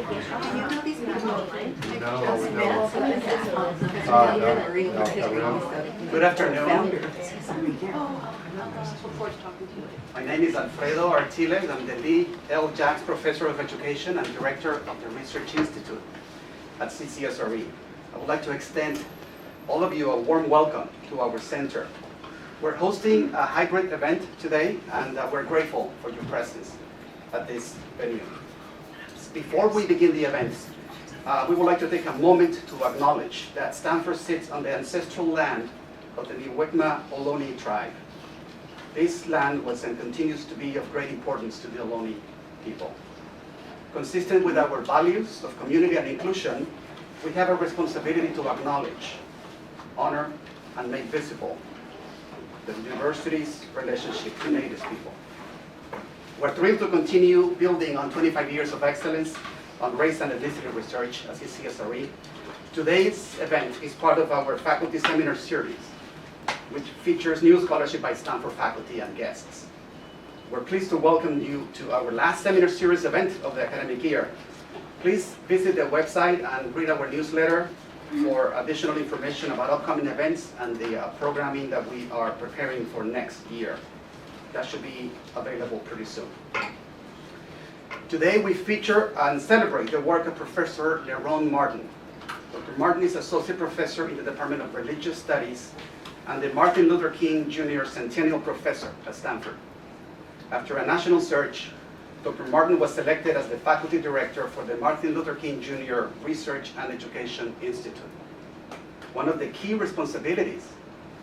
Good afternoon. My name is Alfredo Artiles. I'm the Lee L. Jacks Professor of Education and Director of the Research Institute at CCSRE. I would like to extend all of you a warm welcome to our center. We're hosting a hybrid event today, and we're grateful for your presence at this venue. Before we begin the event, we would like to take a moment to acknowledge that Stanford sits on the ancestral land of the Mi'kmaq Ohlone tribe. This land was and continues to be of great importance to the Ohlone people. Consistent with our values of community and inclusion, we have a responsibility to acknowledge, honor, and make visible the university's relationship to Native people. We're thrilled to continue building on 25 years of excellence on race and ethnicity research at CCSRE. Today's event is part of our faculty seminar series, which features new scholarship by Stanford faculty and guests. We're pleased to welcome you to our last seminar series event of the academic year. Please visit the website and read our newsletter for additional information about upcoming events and the programming that we are preparing for next year. That should be available pretty soon. Today we feature and celebrate the work of Professor Lerone Martin. Dr. Martin is Associate Professor in the Department of Religious Studies and the Martin Luther King Jr. Centennial Professor at Stanford. After a national search, Dr. Martin was selected as the Faculty Director for the Martin Luther King Jr. Research and Education Institute. One of the key responsibilities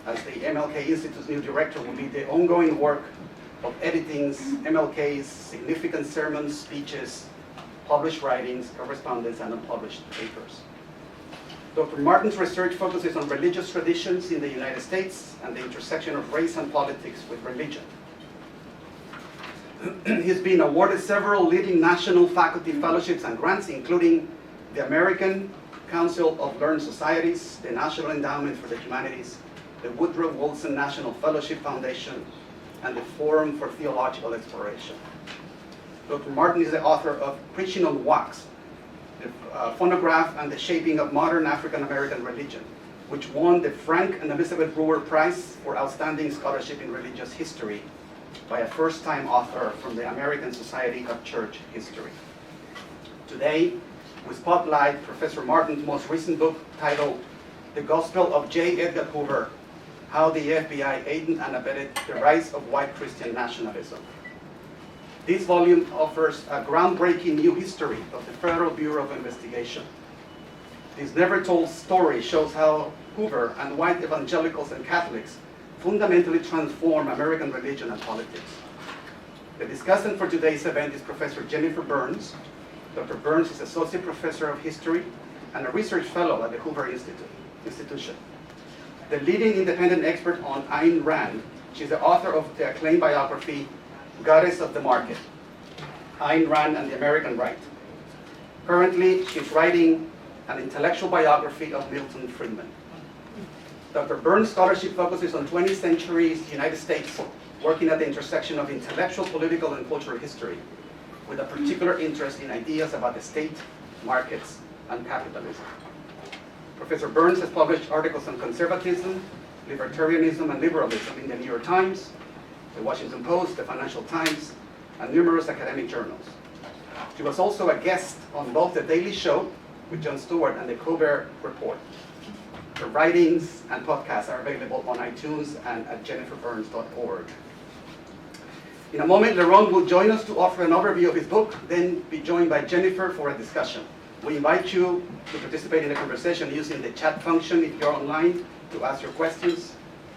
as the MLK Institute's new director will be the ongoing work of editing MLK's significant sermons, speeches, published writings, correspondence, and unpublished papers. Dr. Martin's research focuses on religious traditions in the United States and the intersection of race and politics with religion. He's been awarded several leading national faculty fellowships and grants, including the American Council of Learned Societies, the National Endowment for the Humanities, the Woodrow Wilson National Fellowship Foundation, and the Forum for Theological Exploration. Dr. Martin is the author of Preaching on Wax, the phonograph and the shaping of modern African American religion, which won the Frank and Elizabeth Brewer Prize for Outstanding Scholarship in Religious History by a first-time author from the American Society of Church History. Today, we spotlight Professor Martin's most recent book titled The Gospel of J. Edgar Hoover, How the FBI Aided and Abetted the Rise of White Christian Nationalism. This volume offers a groundbreaking new history of the Federal Bureau of Investigation. This never-told story shows how Hoover and white evangelicals and Catholics fundamentally transform American religion and politics. The discussant for today's event is Professor Jennifer Burns. Dr. Burns is Associate Professor of History and a Research Fellow at the Hoover Institution. The leading independent expert on Ayn Rand, she's the author of the acclaimed biography, Goddess of the Market, Ayn Rand and the American Right. Currently, she's writing an intellectual biography of Milton Friedman. Dr. Burns' scholarship focuses on 20th century United States, working at the intersection of intellectual, political, and cultural history, with a particular interest in ideas about the state, markets, and capitalism. Professor Burns has published articles on conservatism, libertarianism, and liberalism in the New York Times, the Washington Post, the Financial Times, and numerous academic journals. She was also a guest on both The Daily Show with Jon Stewart and the Colbert Report. Her writings and podcasts are available on iTunes and at jenniferburns.org. In a moment, Lerone will join us to offer an overview of his book, then be joined by Jennifer for a discussion. We invite you to participate in the conversation using the chat function if you're online to ask your questions.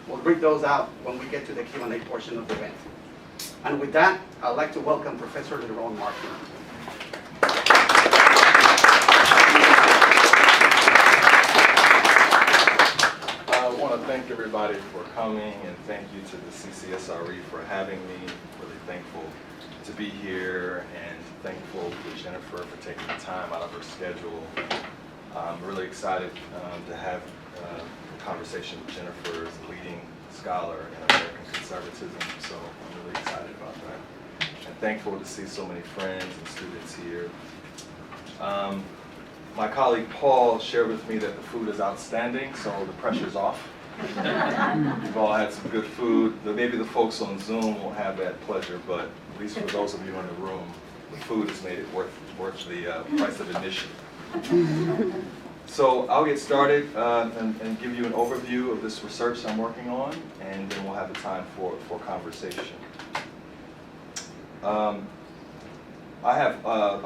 We'll read those out when we get to the Q&A portion of the event. And with that, I'd like to welcome Professor Lerone Martin. I want to thank everybody for coming, and thank you to the CCSRE for having me. Really thankful to be here, and thankful to Jennifer for taking the time out of her schedule. I'm really excited to have a conversation with Jennifer as a leading scholar in American conservatism, so I'm really excited about that. And thankful to see so many friends and students here. My colleague Paul shared with me that the food is outstanding, so the pressure's off. We've all had some good food. Maybe the folks on Zoom won't have that pleasure, but at least for those of you in the room, the food has made it worth the price of admission. So I'll get started and give you an overview of this research I'm working on, and then we'll have a time for conversation. I'll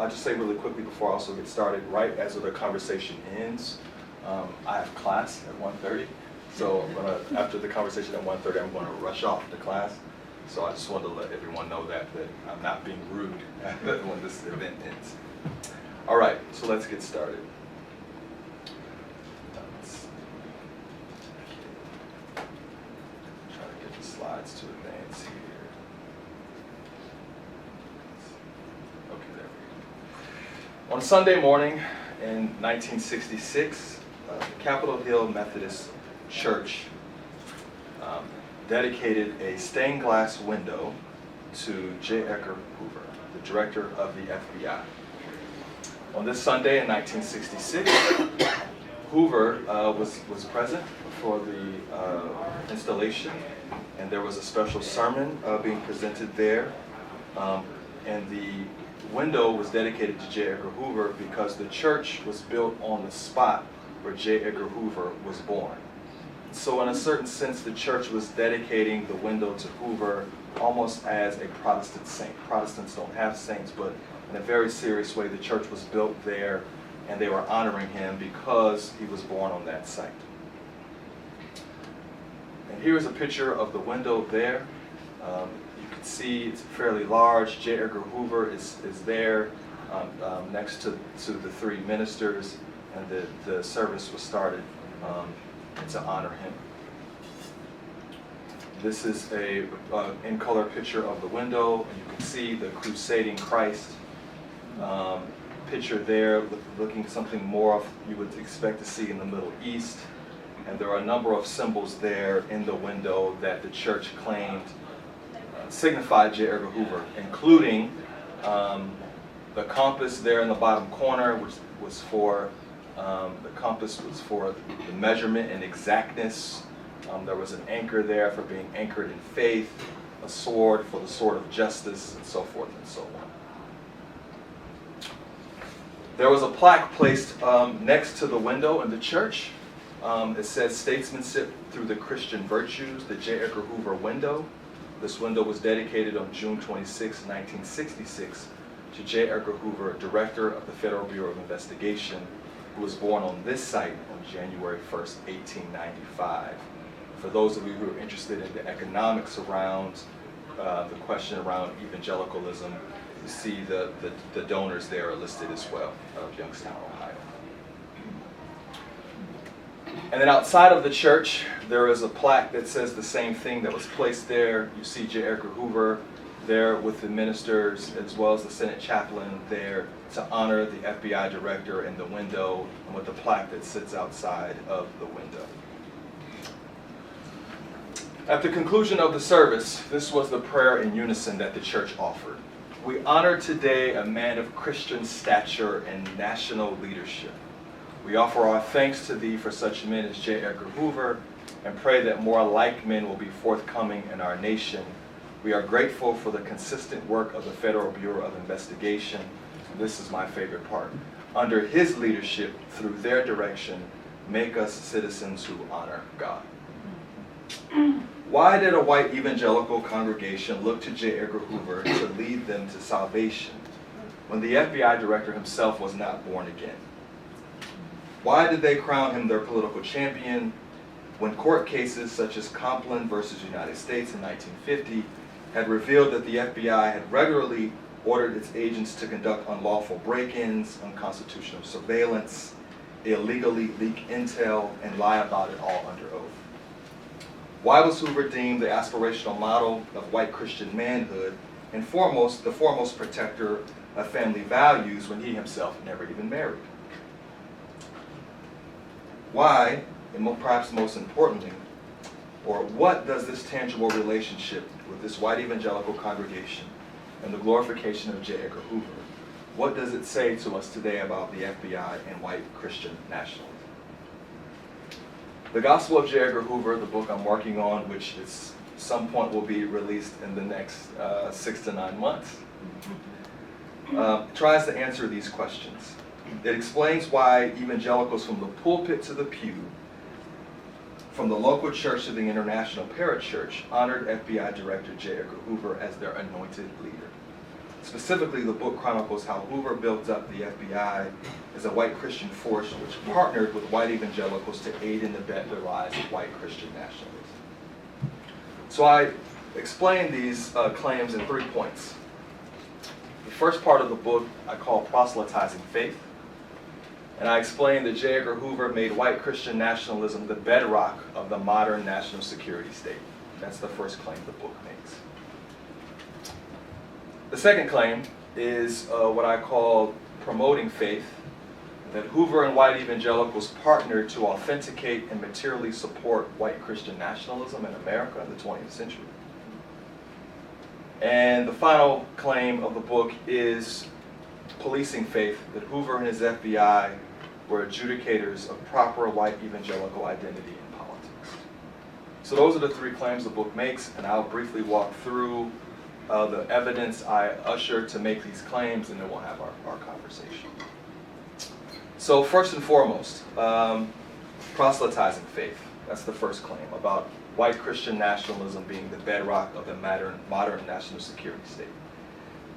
just say really quickly before I also get started, right as the conversation ends, I have class at 1:30. So after the conversation at 1:30, I'm going to rush off to class. So I just wanted to let everyone know that I'm not being rude when this event ends. All right, so let's get started. Try to get the slides to advance here. Okay, there we go. On a Sunday morning in 1966, Capitol Hill Methodist Church dedicated a stained glass window to J. Edgar Hoover, the director of the FBI. On this Sunday in 1966, Hoover was present for the installation, and there was a special sermon being presented there. And the window was dedicated to J. Edgar Hoover because the church was built on the spot where J. Edgar Hoover was born. So in a certain sense, the church was dedicating the window to Hoover almost as a Protestant saint. Protestants don't have saints, but in a very serious way, the church was built there, and they were honoring him because he was born on that site. And here's a picture of the window there. You can see it's fairly large. J. Edgar Hoover is there next to the three ministers, and the service was started to honor him. This is a in-color picture of the window, and you can see the crusading Christ picture there, looking something more of you would expect to see in the Middle East. And there are a number of symbols there in the window that the church claimed signified J. Edgar Hoover, including the compass there in the bottom corner, which was for the compass was for the measurement and exactness. There was an anchor there for being anchored in faith, a sword for the sword of justice, and so forth and so on. There was a plaque placed next to the window in the church. It says, "Statesmanship through the Christian Virtues, the J. Edgar Hoover Window." This window was dedicated on June 26, 1966 to J. Edgar Hoover, Director of the Federal Bureau of Investigation, who was born on this site on January 1st, 1895. For those of you who are interested in the economics around the question around evangelicalism, you see the donors there are listed as well, of Youngstown, Ohio. And then outside of the church, there is a plaque that says the same thing that was placed there. You see J. Edgar Hoover there with the ministers, as well as the Senate chaplain there to honor the FBI director in the window, and with the plaque that sits outside of the window. At the conclusion of the service, this was the prayer in unison that the church offered. "We honor today a man of Christian stature and national leadership. We offer our thanks to thee for such men as J. Edgar Hoover, and pray that more like men will be forthcoming in our nation. We are grateful for the consistent work of the Federal Bureau of Investigation." This is my favorite part. "Under his leadership, through their direction, make us citizens who honor God." Why did a white evangelical congregation look to J. Edgar Hoover to lead them to salvation when the FBI director himself was not born again? Why did they crown him their political champion when court cases such as Compline versus United States in 1950 had revealed that the FBI had regularly ordered its agents to conduct unlawful break-ins, unconstitutional surveillance, illegally leak intel, and lie about it all under oath? Why was Hoover deemed the aspirational model of white Christian manhood and the foremost protector of family values when he himself never even married? Why, and perhaps most importantly, or what does this tangible relationship with this white evangelical congregation and the glorification of J. Edgar Hoover what does it say to us today about the FBI and white Christian nationalism? The Gospel of J. Edgar Hoover, the book I'm working on, which at some point will be released in the next 6 to 9 months, tries to answer these questions. It explains why evangelicals from the pulpit to the pew, from the local church to the international parachurch, honored FBI Director J. Edgar Hoover as their anointed leader. Specifically, the book chronicles how Hoover built up the FBI as a white Christian force which partnered with white evangelicals to aid and abet the rise of white Christian nationalism. So I explain these claims in 3 points. The first part of the book I call Proselytizing Faith. And I explain that J. Edgar Hoover made white Christian nationalism the bedrock of the modern national security state. That's the first claim the book makes. The second claim is what I call promoting faith, that Hoover and white evangelicals partnered to authenticate and materially support white Christian nationalism in America in the 20th century. And the final claim of the book is policing faith, that Hoover and his FBI were adjudicators of proper white evangelical identity in politics. So those are the 3 claims the book makes, and I'll briefly walk through the evidence I usher to make these claims, and then we'll have our conversation. So first and foremost, proselytizing faith. That's the first claim, about white Christian nationalism being the bedrock of the modern national security state.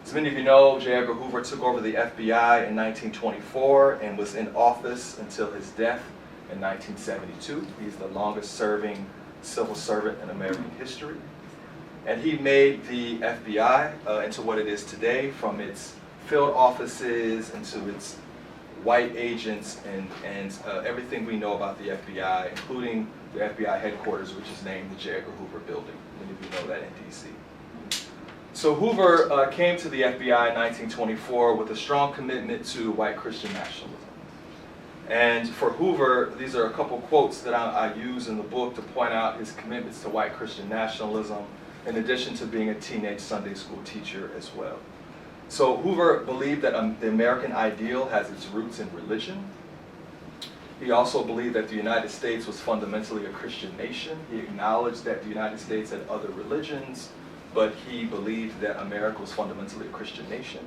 As many of you know, J. Edgar Hoover took over the FBI in 1924 and was in office until his death in 1972. He's the longest serving civil servant in American history. And he made the FBI into what it is today, from its field offices into its white agents and everything we know about the FBI, including the FBI headquarters, which is named the J. Edgar Hoover Building. Many of you know that in DC. So Hoover came to the FBI in 1924 with a strong commitment to white Christian nationalism. And for Hoover, these are a couple quotes that I use in the book to point out his commitments to white Christian nationalism, in addition to being a teenage Sunday school teacher as well. So Hoover believed that the American ideal has its roots in religion. He also believed that the United States was fundamentally a Christian nation. He acknowledged that the United States had other religions, but he believed that America was fundamentally a Christian nation.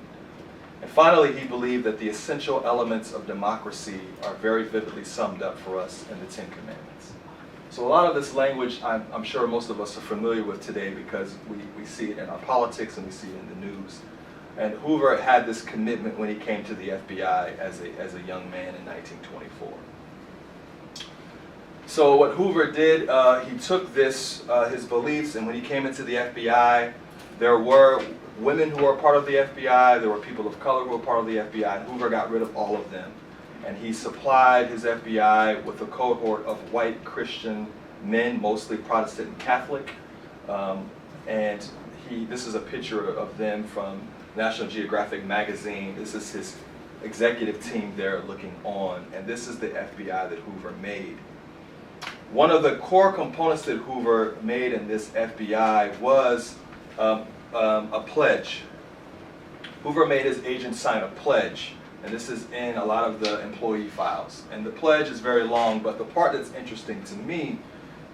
And finally, he believed that the essential elements of democracy are very vividly summed up for us in the 10 Commandments. So a lot of this language, I'm sure most of us are familiar with today, because we see it in our politics and we see it in the news. And Hoover had this commitment when he came to the FBI as a young man in 1924. So what Hoover did, he took his beliefs, and when he came into the FBI, there were women who were part of the FBI, there were people of color who were part of the FBI, and Hoover got rid of all of them. And he supplied his FBI with a cohort of white Christian men, mostly Protestant and Catholic. This is a picture of them from National Geographic magazine. This is his executive team there looking on, and this is the FBI that Hoover made. One of the core components that Hoover made in this FBI was a pledge. Hoover made his agents sign a pledge, and this is in a lot of the employee files. And the pledge is very long, but the part that's interesting to me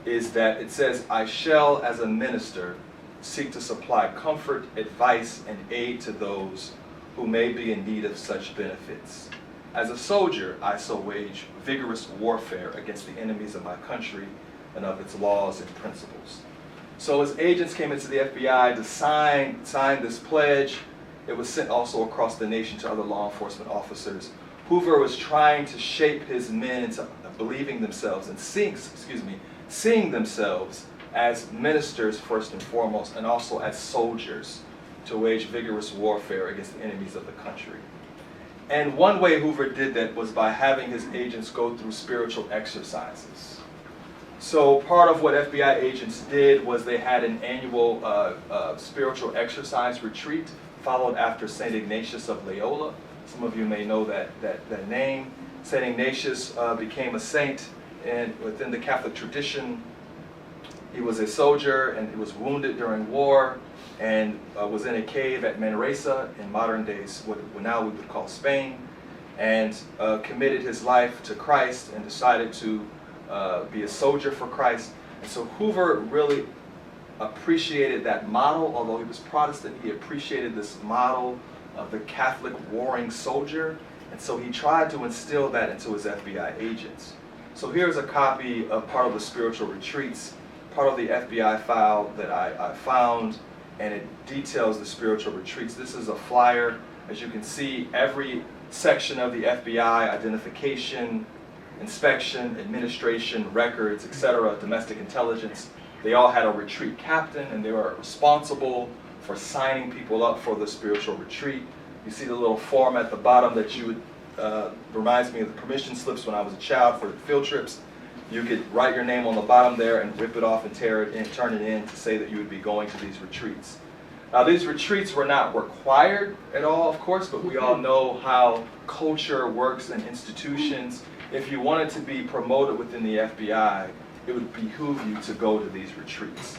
is that it says, "I shall, as a minister, seek to supply comfort, advice, and aid to those who may be in need of such benefits. As a soldier, I so wage vigorous warfare against the enemies of my country and of its laws and principles." So as agents came into the FBI to sign this pledge, it was sent also across the nation to other law enforcement officers. Hoover was trying to shape his men into believing themselves and seeing themselves as ministers first and foremost, and also as soldiers to wage vigorous warfare against the enemies of the country. And one way Hoover did that was by having his agents go through spiritual exercises. So part of what FBI agents did was they had an annual spiritual exercise retreat, followed after St. Ignatius of Loyola. Some of you may know that name. St. Ignatius became a saint within the Catholic tradition. He was a soldier and he was wounded during war and was in a cave at Manresa in modern days, what now we would call Spain, and committed his life to Christ and decided to be a soldier for Christ. And so Hoover really appreciated that model. Although he was Protestant, he appreciated this model of the Catholic warring soldier, and so he tried to instill that into his FBI agents. So here's a copy of part of the spiritual retreats, part of the FBI file that I found, and it details the spiritual retreats. This is a flyer. As you can see, every section of the FBI, identification, inspection, administration, records, etc., domestic intelligence, they all had a retreat captain, and they were responsible for signing people up for the spiritual retreat. You see the little form at the bottom that you would, reminds me of the permission slips when I was a child for field trips. You could write your name on the bottom there and rip it off and tear it in, turn it in to say that you would be going to these retreats. Now, these retreats were not required at all, of course, but we all know how culture works in institutions. If you wanted to be promoted within the FBI, it would behoove you to go to these retreats.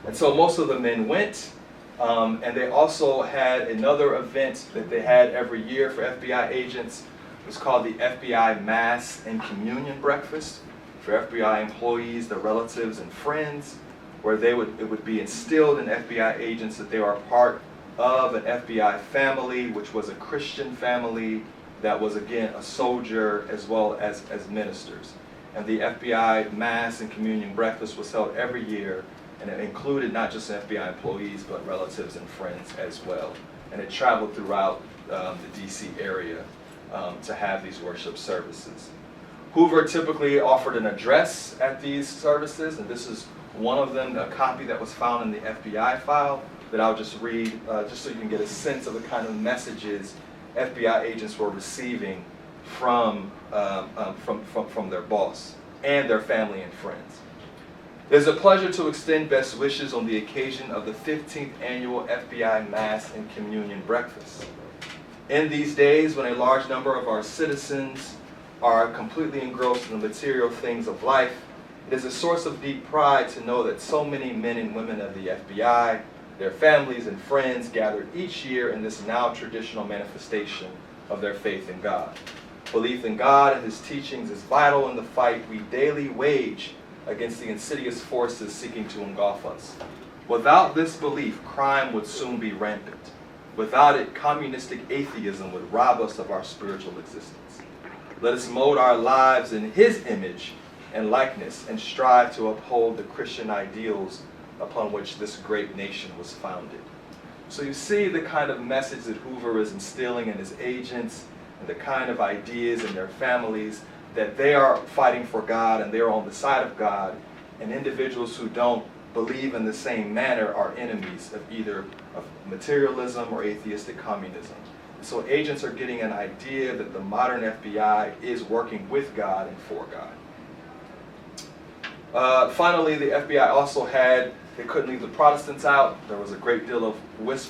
And so most of the men went, and they also had another event that they had every year for FBI agents. It was called the FBI Mass and Communion Breakfast for FBI employees, their relatives, and friends, where it would be instilled in FBI agents that they are part of an FBI family, which was a Christian family that was, again, a soldier as well as ministers. And the FBI Mass and Communion Breakfast was held every year, and it included not just FBI employees, but relatives and friends as well. And it traveled throughout the DC area to have these worship services. Hoover typically offered an address at these services, and this is one of them, a copy that was found in the FBI file that I'll just read, just so you can get a sense of the kind of messages FBI agents were receiving from their boss and their family and friends. It is a pleasure to extend best wishes on the occasion of the 15th annual FBI Mass and Communion Breakfast. In these days, when a large number of our citizens are completely engrossed in the material things of life, it is a source of deep pride to know that so many men and women of the FBI, their families and friends, gathered each year in this now traditional manifestation of their faith in God. Belief in God and His teachings is vital in the fight we daily wage against the insidious forces seeking to engulf us. Without this belief, crime would soon be rampant. Without it, communistic atheism would rob us of our spiritual existence. Let us mold our lives in His image and likeness and strive to uphold the Christian ideals upon which this great nation was founded. So you see the kind of message that Hoover is instilling in his agents, and the kind of ideas in their families, that they are fighting for God and they're on the side of God, and individuals who don't believe in the same manner are enemies of either of materialism or atheistic communism. And so agents are getting an idea that the modern FBI is working with God and for God. Finally, the FBI also they couldn't leave the Protestants out. There was a great deal of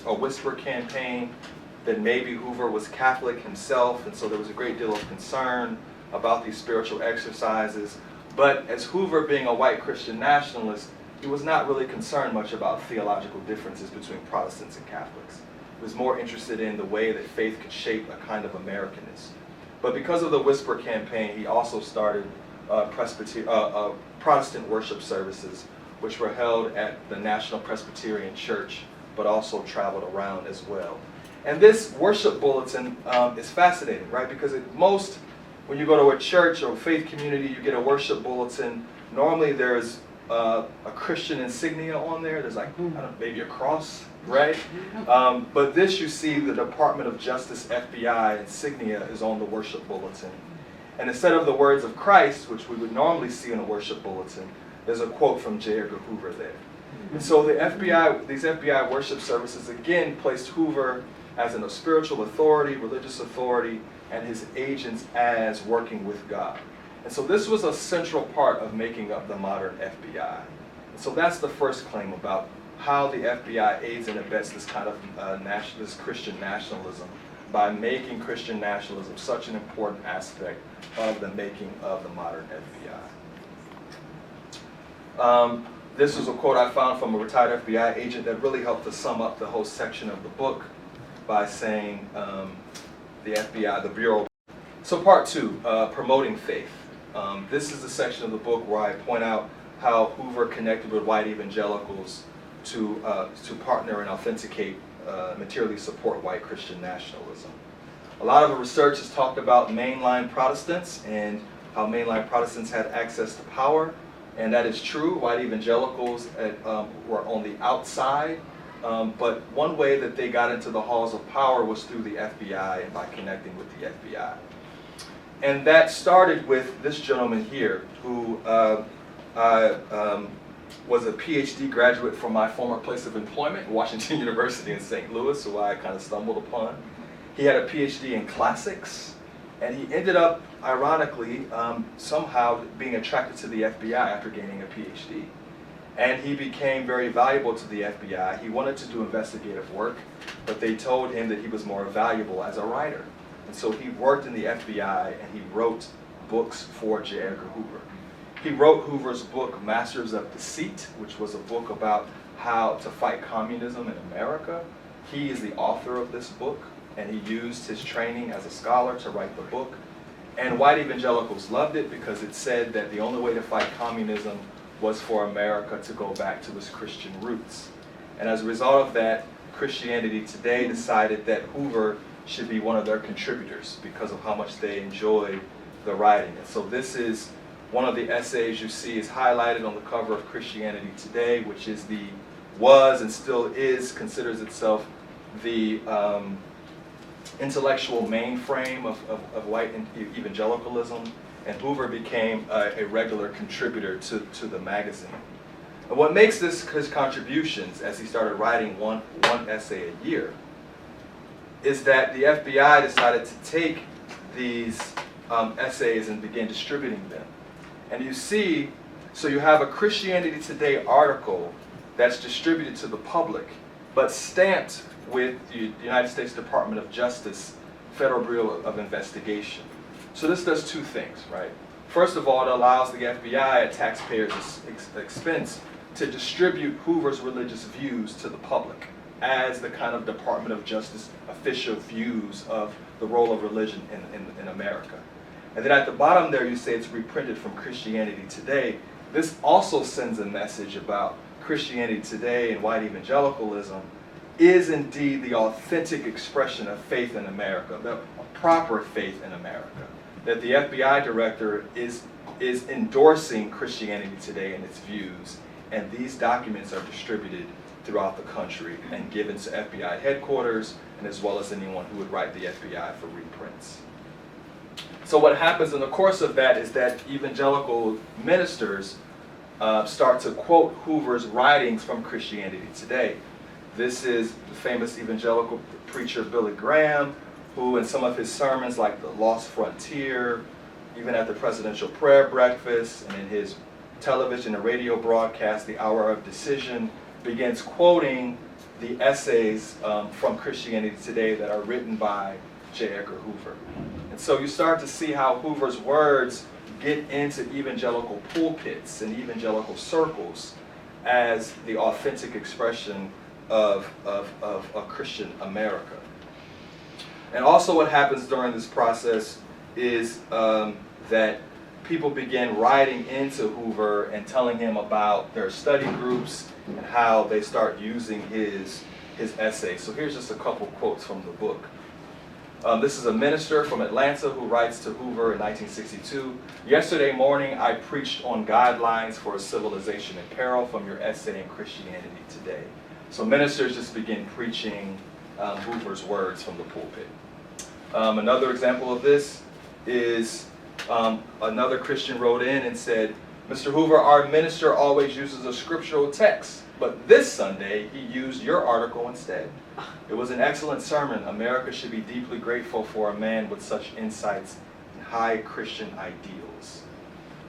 a whisper campaign that maybe Hoover was Catholic himself, and so there was a great deal of concern about these spiritual exercises. But as Hoover, being a white Christian nationalist, he was not really concerned much about theological differences between Protestants and Catholics. He was more interested in the way that faith could shape a kind of Americanism. But because of the whisper campaign, he also started Protestant worship services, which were held at the National Presbyterian Church, but also traveled around as well. And this worship bulletin is fascinating, right? Because when you go to a church or a faith community, you get a worship bulletin. Normally there's a Christian insignia on there. There's like, I don't know, maybe a cross, right? But this, you see the Department of Justice FBI insignia is on the worship bulletin. And instead of the words of Christ, which we would normally see in a worship bulletin, there's a quote from Edgar Hoover there. And so these FBI worship services again placed Hoover as a spiritual authority, religious authority, and his agents as working with God. And so this was a central part of making up the modern FBI. And so that's the first claim about how the FBI aids and abets this kind of this Christian nationalism by making Christian nationalism such an important aspect of the making of the modern FBI. This was a quote I found from a retired FBI agent that really helped to sum up the whole section of the book by saying the FBI, the Bureau. So part 2, promoting faith. This is the section of the book where I point out how Hoover connected with white evangelicals to partner and authenticate, materially support white Christian nationalism. A lot of the research has talked about mainline Protestants and how mainline Protestants had access to power, and that is true. White evangelicals were on the outside, but one way that they got into the halls of power was through the FBI and by connecting with the FBI. And that started with this gentleman here, who was a PhD graduate from my former place of employment, Washington University in St. Louis, who I kind of stumbled upon. He had a PhD in classics, and he ended up, ironically, somehow being attracted to the FBI after gaining a PhD. And he became very valuable to the FBI. He wanted to do investigative work, but they told him that he was more valuable as a writer. And so he worked in the FBI, and he wrote books for J. Edgar Hoover. He wrote Hoover's book, Masters of Deceit, which was a book about how to fight communism in America. He is the author of this book, and he used his training as a scholar to write the book. And white evangelicals loved it because it said that the only way to fight communism was for America to go back to its Christian roots. And as a result of that, Christianity Today decided that Hoover should be one of their contributors because of how much they enjoyed the writing. And so this is one of the essays you see is highlighted on the cover of Christianity Today, which is was and still is, considers itself the intellectual mainframe of white evangelicalism, and Hoover became a regular contributor to the magazine. And what makes this his contributions, as he started writing one essay a year, is that the FBI decided to take these essays and begin distributing them. And you see, so you have a Christianity Today article that's distributed to the public, but stamped with the United States Department of Justice, Federal Bureau of Investigation. So this does two things, right? First of all, it allows the FBI at taxpayers' expense to distribute Hoover's religious views to the public as the kind of Department of Justice official views of the role of religion in America. And then at the bottom there you say it's reprinted from Christianity Today. This also sends a message about Christianity Today and white evangelicalism is indeed the authentic expression of faith in America, the proper faith in America. That the FBI director is endorsing Christianity Today and its views, and these documents are distributed throughout the country and given to FBI headquarters, and as well as anyone who would write the FBI for reprints. So what happens in the course of that is that evangelical ministers start to quote Hoover's writings from Christianity Today. This is the famous evangelical preacher Billy Graham, who in some of his sermons like The Lost Frontier, even at the Presidential Prayer Breakfast, and in his television and radio broadcast, The Hour of Decision, begins quoting the essays from Christianity Today that are written by J. Edgar Hoover. And so you start to see how Hoover's words get into evangelical pulpits and evangelical circles as the authentic expression of Christian America. And also what happens during this process is that people begin writing into Hoover and telling him about their study groups and how they start using his essays. So here's just a couple quotes from the book. This is a minister from Atlanta who writes to Hoover in 1962. "Yesterday morning I preached on guidelines for a civilization in peril from your essay in Christianity Today." So ministers just begin preaching Hoover's words from the pulpit. Another example of this is another Christian wrote in and said, "Mr. Hoover, our minister always uses a scriptural text, but this Sunday he used your article instead. It was an excellent sermon. America should be deeply grateful for a man with such insights and high Christian ideals."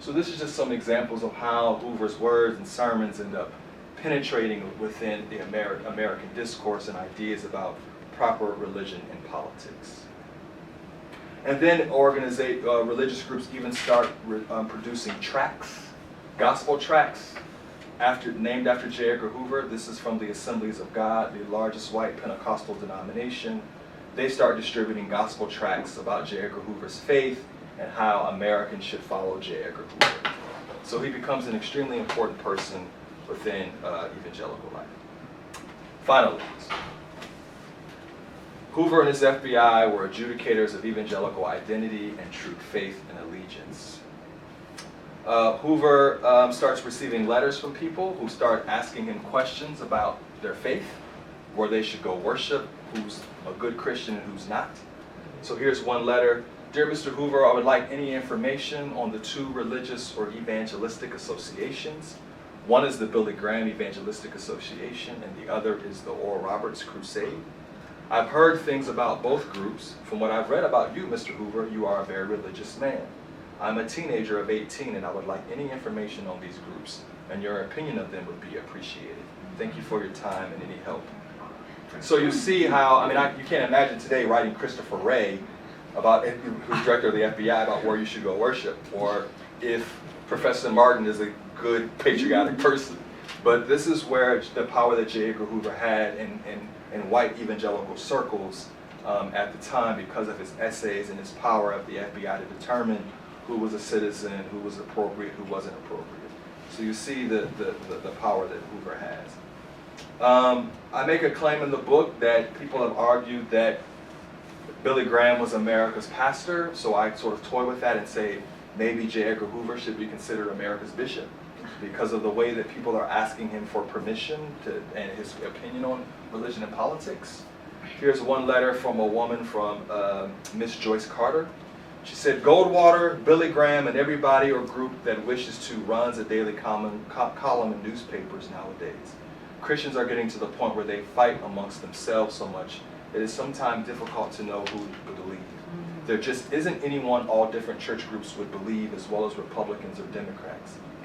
So this is just some examples of how Hoover's words and sermons end up penetrating within the American discourse and ideas about proper religion and politics. And then religious groups even start producing tracts, gospel tracts, named after J. Edgar Hoover. This is from the Assemblies of God, the largest white Pentecostal denomination. They start distributing gospel tracts about J. Edgar Hoover's faith and how Americans should follow J. Edgar Hoover. So he becomes an extremely important person within evangelical life. Finally, Hoover and his FBI were adjudicators of evangelical identity and true faith and allegiance. Hoover starts receiving letters from people who start asking him questions about their faith, where they should go worship, who's a good Christian and who's not. So here's one letter. Dear Mr. Hoover, I would like any information on the two religious or evangelistic associations. One is the Billy Graham Evangelistic Association, and the other is the Oral Roberts Crusade. I've heard things about both groups. From what I've read about you, Mr. Hoover, you are a very religious man. I'm a teenager of 18, and I would like any information on these groups, and your opinion of them would be appreciated. Thank you for your time and any help. So you see how, I mean, you can't imagine today writing Christopher Wray, who's director of the FBI, about where you should go worship, or if Professor Martin is a good patriotic person. But this is where the power that J. Edgar Hoover had in white evangelical circles at the time, because of his essays and his power of the FBI to determine who was a citizen, who was appropriate, who wasn't appropriate. So you see the power that Hoover has. I make a claim in the book that people have argued that Billy Graham was America's pastor, so I sort of toy with that and say maybe J. Edgar Hoover should be considered America's bishop, because of the way that people are asking him for permission and his opinion on religion and politics. Here's one letter from a woman from Miss Joyce Carter. She said, Goldwater, Billy Graham, and everybody or group that wishes to runs a daily column in newspapers nowadays. Christians are getting to the point where they fight amongst themselves so much it is sometimes difficult to know who to believe. There just isn't anyone all different church groups would believe, as well as Republicans or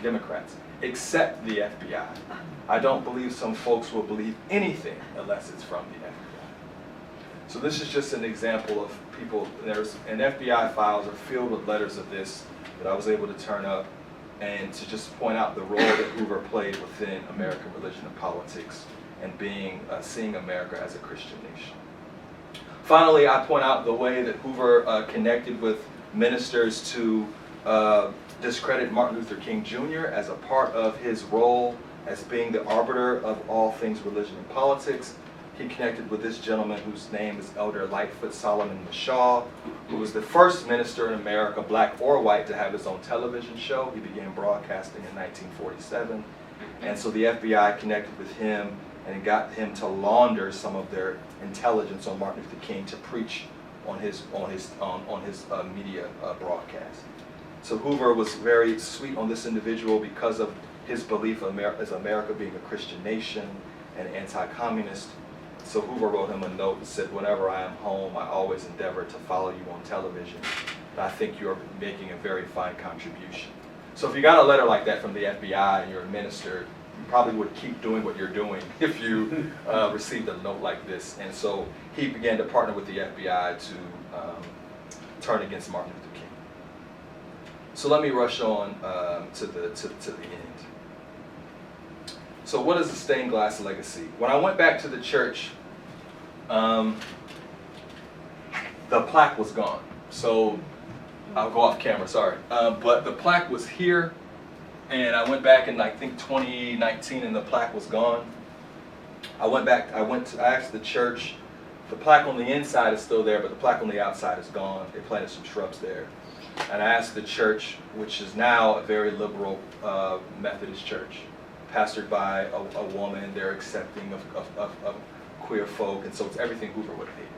Democrats, except the FBI. I don't believe some folks will believe anything unless it's from the FBI. So this is just an example of people, and FBI files are filled with letters of this that I was able to turn up, and to just point out the role that Hoover played within American religion and politics, and seeing America as a Christian nation. Finally, I point out the way that Hoover connected with ministers to discredit Martin Luther King Jr. as a part of his role as being the arbiter of all things religion and politics. He connected with this gentleman whose name is Elder Lightfoot Solomon Mashaw, who was the first minister in America, black or white, to have his own television show. He began broadcasting in 1947. And so the FBI connected with him and got him to launder some of their intelligence on Martin Luther King to preach on his media broadcast. So Hoover was very sweet on this individual because of his belief as America being a Christian nation and anti-communist. So Hoover wrote him a note and said, whenever I am home, I always endeavor to follow you on television. And I think you're making a very fine contribution. So if you got a letter like that from the FBI and you're a minister, you probably would keep doing what you're doing if you received a note like this. And so he began to partner with the FBI to turn against Martin Luther King. So let me rush on to the end. So what is the stained glass legacy? When I went back to the church, the plaque was gone. So I'll go off camera, sorry. But the plaque was here, and I went back in, I think, 2019, and the plaque was gone. I asked the church, the plaque on the inside is still there, but the plaque on the outside is gone. They planted some shrubs there. And I asked the church, which is now a very liberal Methodist church, pastored by a woman. They're accepting of queer folk, and so it's everything Hoover would have hated.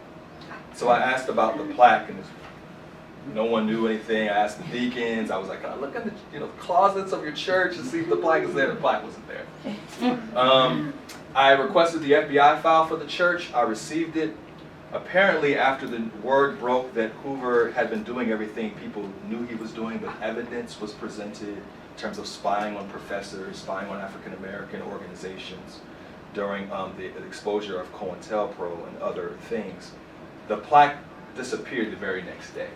So I asked about the plaque, and no one knew anything. I asked the deacons. I was like, can I look in the closets of your church and see if the plaque is there? The plaque wasn't there. I requested the FBI file for the church. I received it. Apparently, after the word broke that Hoover had been doing everything people knew he was doing, but evidence was presented in terms of spying on professors, spying on African American organizations during the exposure of COINTELPRO and other things, the plaque disappeared the very next day.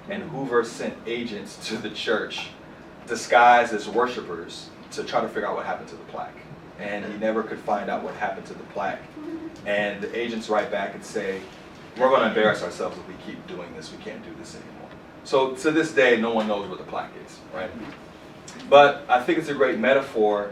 And Hoover sent agents to the church disguised as worshipers to try to figure out what happened to the plaque. And he never could find out what happened to the plaque. And the agents write back and say, we're going to embarrass ourselves if we keep doing this. We can't do this anymore. So to this day, no one knows where the plaque is, right? But I think it's a great metaphor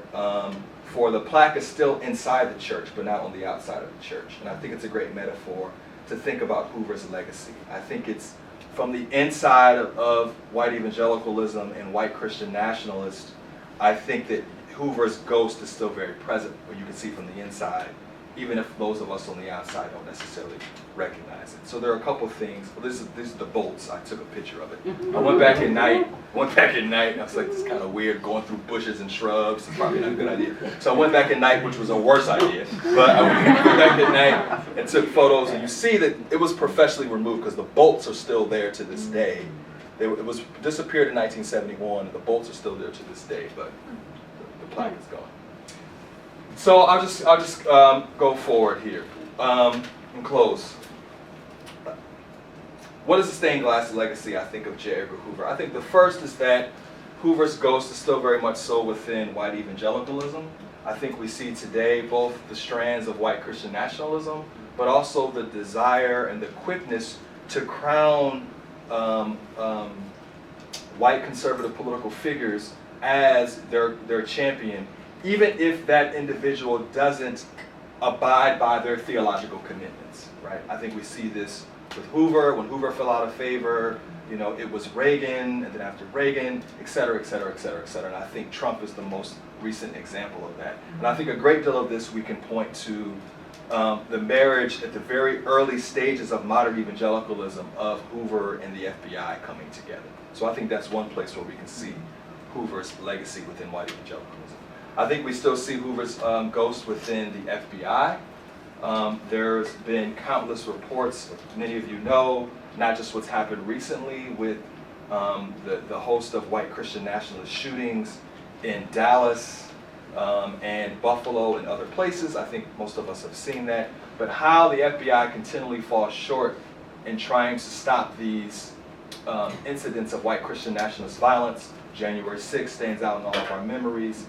for the plaque is still inside the church, but not on the outside of the church. And I think it's a great metaphor to think about Hoover's legacy. I think it's from the inside of white evangelicalism and white Christian nationalists. I think that Hoover's ghost is still very present, but you can see from the inside, even if those of us on the outside don't necessarily recognize it. So there are a couple of things. Well, these are the bolts. I took a picture of it. I went back at night, and I was like, this is kind of weird, going through bushes and shrubs. It's probably not a good idea. So I went back at night, which was a worse idea. But I went back at night and took photos, and you see that it was professionally removed because the bolts are still there to this day. It was disappeared in 1971, and the bolts are still there to this day, but the plaque is gone. So I'll just go forward here and close. What is the stained glass legacy, I think, of J. Edgar Hoover? I think the first is that Hoover's ghost is still very much so within white evangelicalism. I think we see today both the strands of white Christian nationalism, but also the desire and the quickness to crown white conservative political figures as their champion, even if that individual doesn't abide by their theological commitments, right? I think we see this with Hoover. When Hoover fell out of favor, it was Reagan, and then after Reagan, et cetera, et cetera, et cetera, et cetera. And I think Trump is the most recent example of that. And I think a great deal of this we can point to the marriage at the very early stages of modern evangelicalism of Hoover and the FBI coming together. So I think that's one place where we can see Hoover's legacy within white evangelicalism. I think we still see Hoover's ghost within the FBI. There's been countless reports, many of you know, not just what's happened recently with the host of white Christian nationalist shootings in Dallas and Buffalo and other places. I think most of us have seen that. But how the FBI continually falls short in trying to stop these incidents of white Christian nationalist violence. January 6th stands out in all of our memories.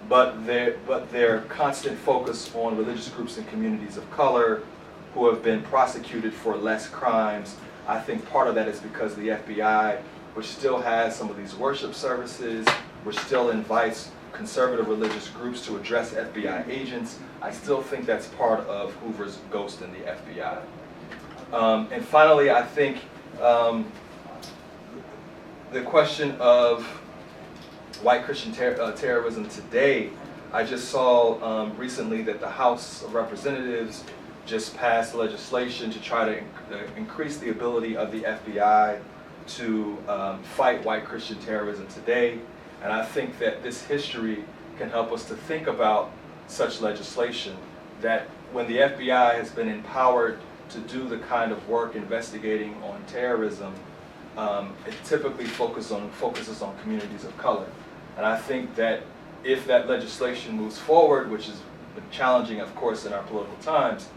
But their constant focus on religious groups and communities of color who have been prosecuted for less crimes, I think part of that is because the FBI, which still has some of these worship services, which still invites conservative religious groups to address FBI agents, I still think that's part of Hoover's ghost in the FBI. And finally, I think the question of white Christian terrorism today, I just saw recently that the House of Representatives just passed legislation to try to increase the ability of the FBI to fight white Christian terrorism today. And I think that this history can help us to think about such legislation, that when the FBI has been empowered to do the kind of work investigating on terrorism, it typically focuses on communities of color. And I think that if that legislation moves forward, which has been challenging, of course, in our political times,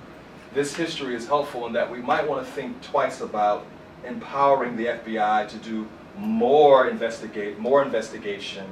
this history is helpful in that we might want to think twice about empowering the FBI to do more investigation,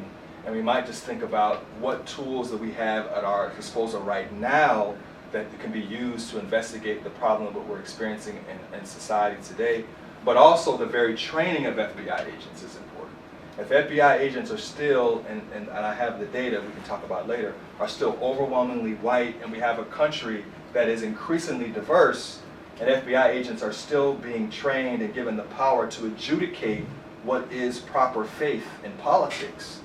and we might just think about what tools that we have at our disposal right now that can be used to investigate the problem that we're experiencing in society today, but also the very training of FBI agents is important. If FBI agents are still, and I have the data we can talk about later, are still overwhelmingly white, and we have a country that is increasingly diverse, and FBI agents are still being trained and given the power to adjudicate what is proper faith in politics,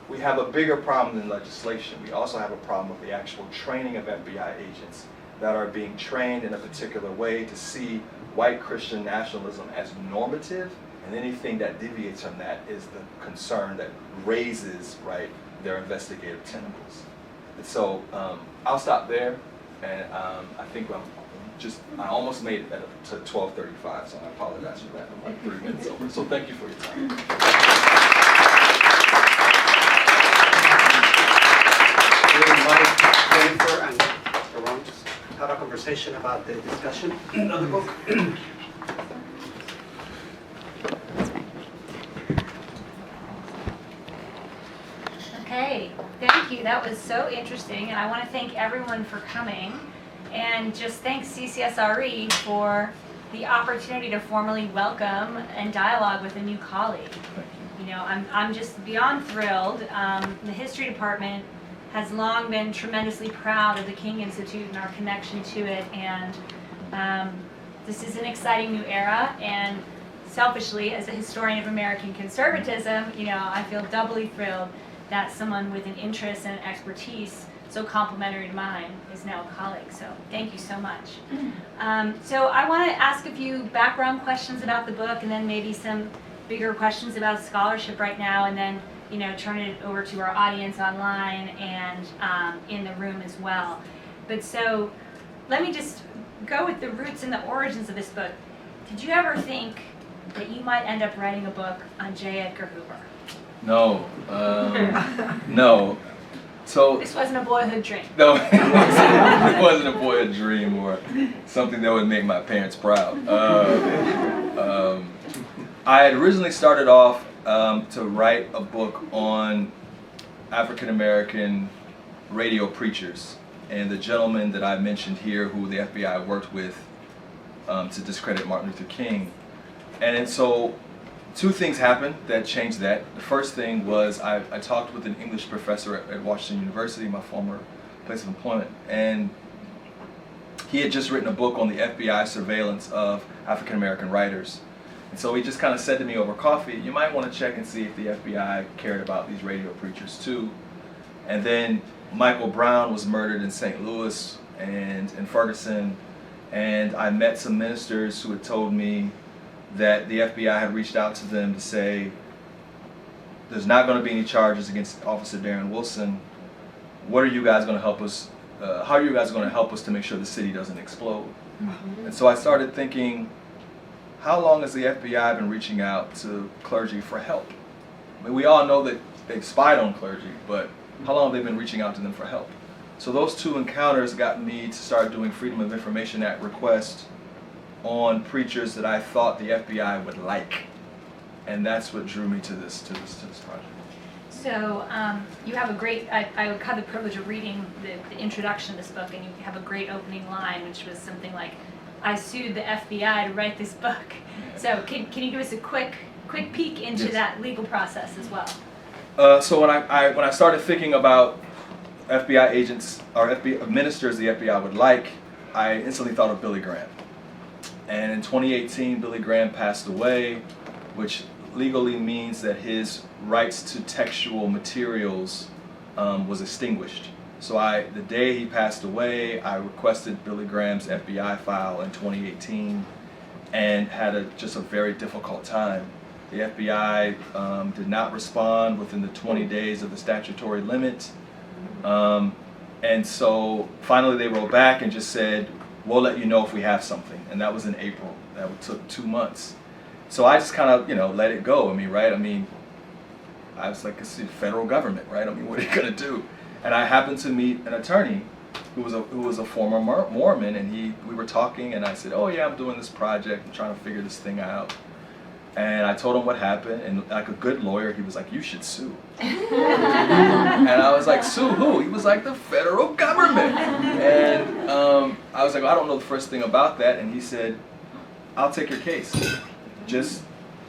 we have a bigger problem than legislation. We also have a problem with the actual training of FBI agents that are being trained in a particular way to see white Christian nationalism as normative, and anything that deviates from that is the concern that raises, right, their investigative tentacles. And so I'll stop there, and I think I almost made it to 12:35, so I apologize for that. I'm like 3 minutes over. So thank you for your time. We invite Jennifer and Lerone to have a conversation about the discussion of the book. Okay, thank That was so interesting, and I want to thank everyone for coming, and just thank CCSRE for the opportunity to formally welcome and dialogue with a new colleague. You know, I'm just beyond thrilled. The history department has long been tremendously proud of the King Institute and our connection to it, and this is an exciting new era, and selfishly, as a historian of American conservatism, you know, I feel doubly thrilled that someone with an interest and expertise so complementary to mine is now a colleague. So thank you so much. So I want to ask a few background questions about the book, and then maybe some bigger questions about scholarship right now, and then, you know, turn it over to our audience online and in the room as well. But so let me just go with the roots and the origins of this book. Did you ever think that you might end up writing a book on J. Edgar Hoover? No, no. So this wasn't a boyhood dream. No, it wasn't a boyhood dream or something that would make my parents proud. I had originally started off to write a book on African American radio preachers, and the gentleman that I mentioned here, who the FBI worked with to discredit Martin Luther King. And so two things happened that changed that. The first thing was I talked with an English professor at Washington University, my former place of employment, and he had just written a book on the FBI surveillance of African American writers. And so he just kind of said to me over coffee, you might want to check and see if the FBI cared about these radio preachers too. And then Michael Brown was murdered in St. Louis and in Ferguson, and I met some ministers who had told me that the FBI had reached out to them to say, there's not going to be any charges against Officer Darren Wilson. What are you guys going to help us, how are you guys going to help us to make sure the city doesn't explode? And so I started thinking, how long has the FBI been reaching out to clergy for help? I mean, we all know that they've spied on clergy, but how long have they been reaching out to them for help? So those two encounters got me to start doing Freedom of Information Act requests on preachers that I thought the FBI would like, and that's what drew me to this project. So you have a great. I had the privilege of reading the introduction to this book, and you have a great opening line, which was something like, "I sued the FBI to write this book." Yeah. So can you give us a quick peek into that legal process as well? So when I started thinking about FBI agents or FBI ministers the FBI would like, I instantly thought of Billy Graham. And in 2018, Billy Graham passed away, which legally means that his rights to textual materials was extinguished. So the day he passed away, I requested Billy Graham's FBI file in 2018 and had just a very difficult time. The FBI did not respond within the 20 days of the statutory limit. And so finally they wrote back and just said, we'll let you know if we have something. And that was in April. That took 2 months. So I just kind of, let it go. I mean, right? I mean, I was like, it's the federal government, right? I mean, what are you going to do? And I happened to meet an attorney who was a former Mormon, and we were talking, and I said, oh yeah, I'm doing this project. I'm trying to figure this thing out. And I told him what happened, and like a good lawyer, he was like, you should sue. And I was like, sue who? He was like, the federal government. And I was like, well, I don't know the first thing about that. And he said, I'll take your case. Just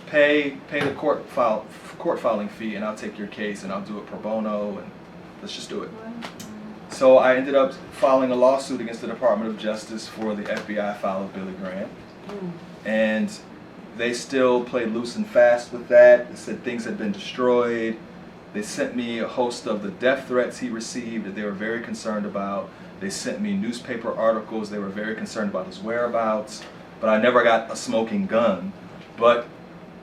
pay the court filing fee, and I'll take your case, and I'll do it pro bono, and let's just do it. So I ended up filing a lawsuit against the Department of Justice for the FBI file of Billy Graham. And they still played loose and fast with that. They said things had been destroyed. They sent me a host of the death threats he received that they were very concerned about. They sent me newspaper articles. They were very concerned about his whereabouts. But I never got a smoking gun. But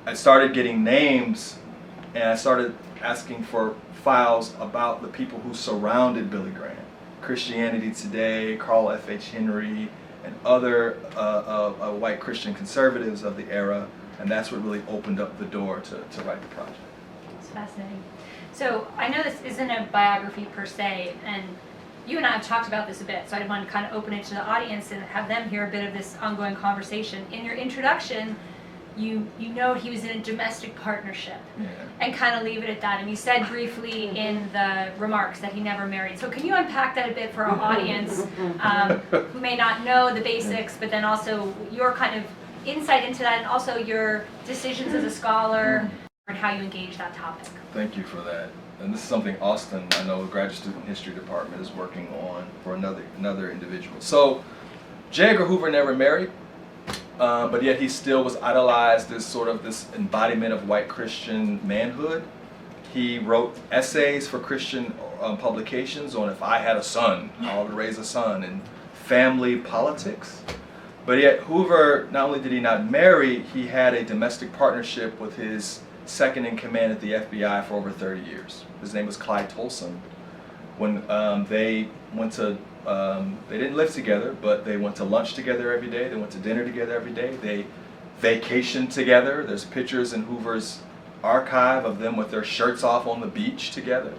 I started getting names, and I started asking for files about the people who surrounded Billy Graham. Christianity Today, Carl F.H. Henry, and other white Christian conservatives of the era, and that's what really opened up the door to write the project. It's fascinating. So I know this isn't a biography per se, and you and I have talked about this a bit, so I want to kind of open it to the audience and have them hear a bit of this ongoing conversation. In your introduction, you note he was in a domestic partnership, Yeah. and kind of leave it at that. And you said briefly in the remarks that he never married. So can you unpack that a bit for our audience who may not know the basics, but then also your kind of insight into that, and also your decisions as a scholar and how you engage that topic? Thank you for that. And this is something Austin, I know, the graduate student history department is working on for another individual. So J. Edgar Hoover never married, but yet he still was idolized as sort of this embodiment of white Christian manhood. He wrote essays for Christian publications on if I had a son, how I would raise a son, and family politics. But yet Hoover, not only did he not marry, he had a domestic partnership with his second in command at the FBI for over 30 years. His name was Clyde Tolson. When they went to, they didn't live together, but they went to lunch together every day, they went to dinner together every day, they vacationed together. There's pictures in Hoover's archive of them with their shirts off on the beach together.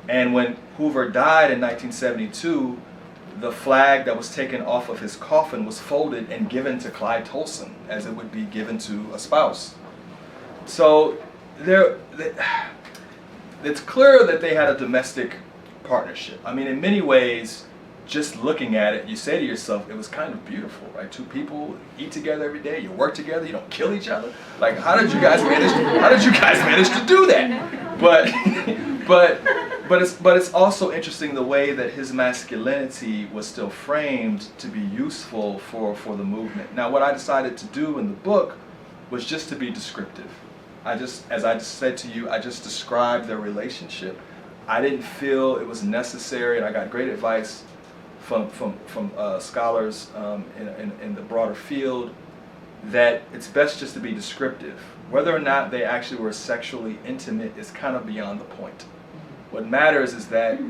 And when Hoover died in 1972, the flag that was taken off of his coffin was folded and given to Clyde Tolson as it would be given to a spouse. So it's clear that they had a domestic partnership. I mean, in many ways, just looking at it, you say to yourself, it was kind of beautiful, right? Two people eat together every day, you work together, you don't kill each other. Like, how did you guys manage to do that? But it's also interesting the way that his masculinity was still framed to be useful for the movement. Now, what I decided to do in the book was just to be descriptive. As I just said to you, I just described their relationship. I didn't feel it was necessary, and I got great advice from scholars in the broader field, that it's best just to be descriptive. Whether or not they actually were sexually intimate is kind of beyond the point. What matters is that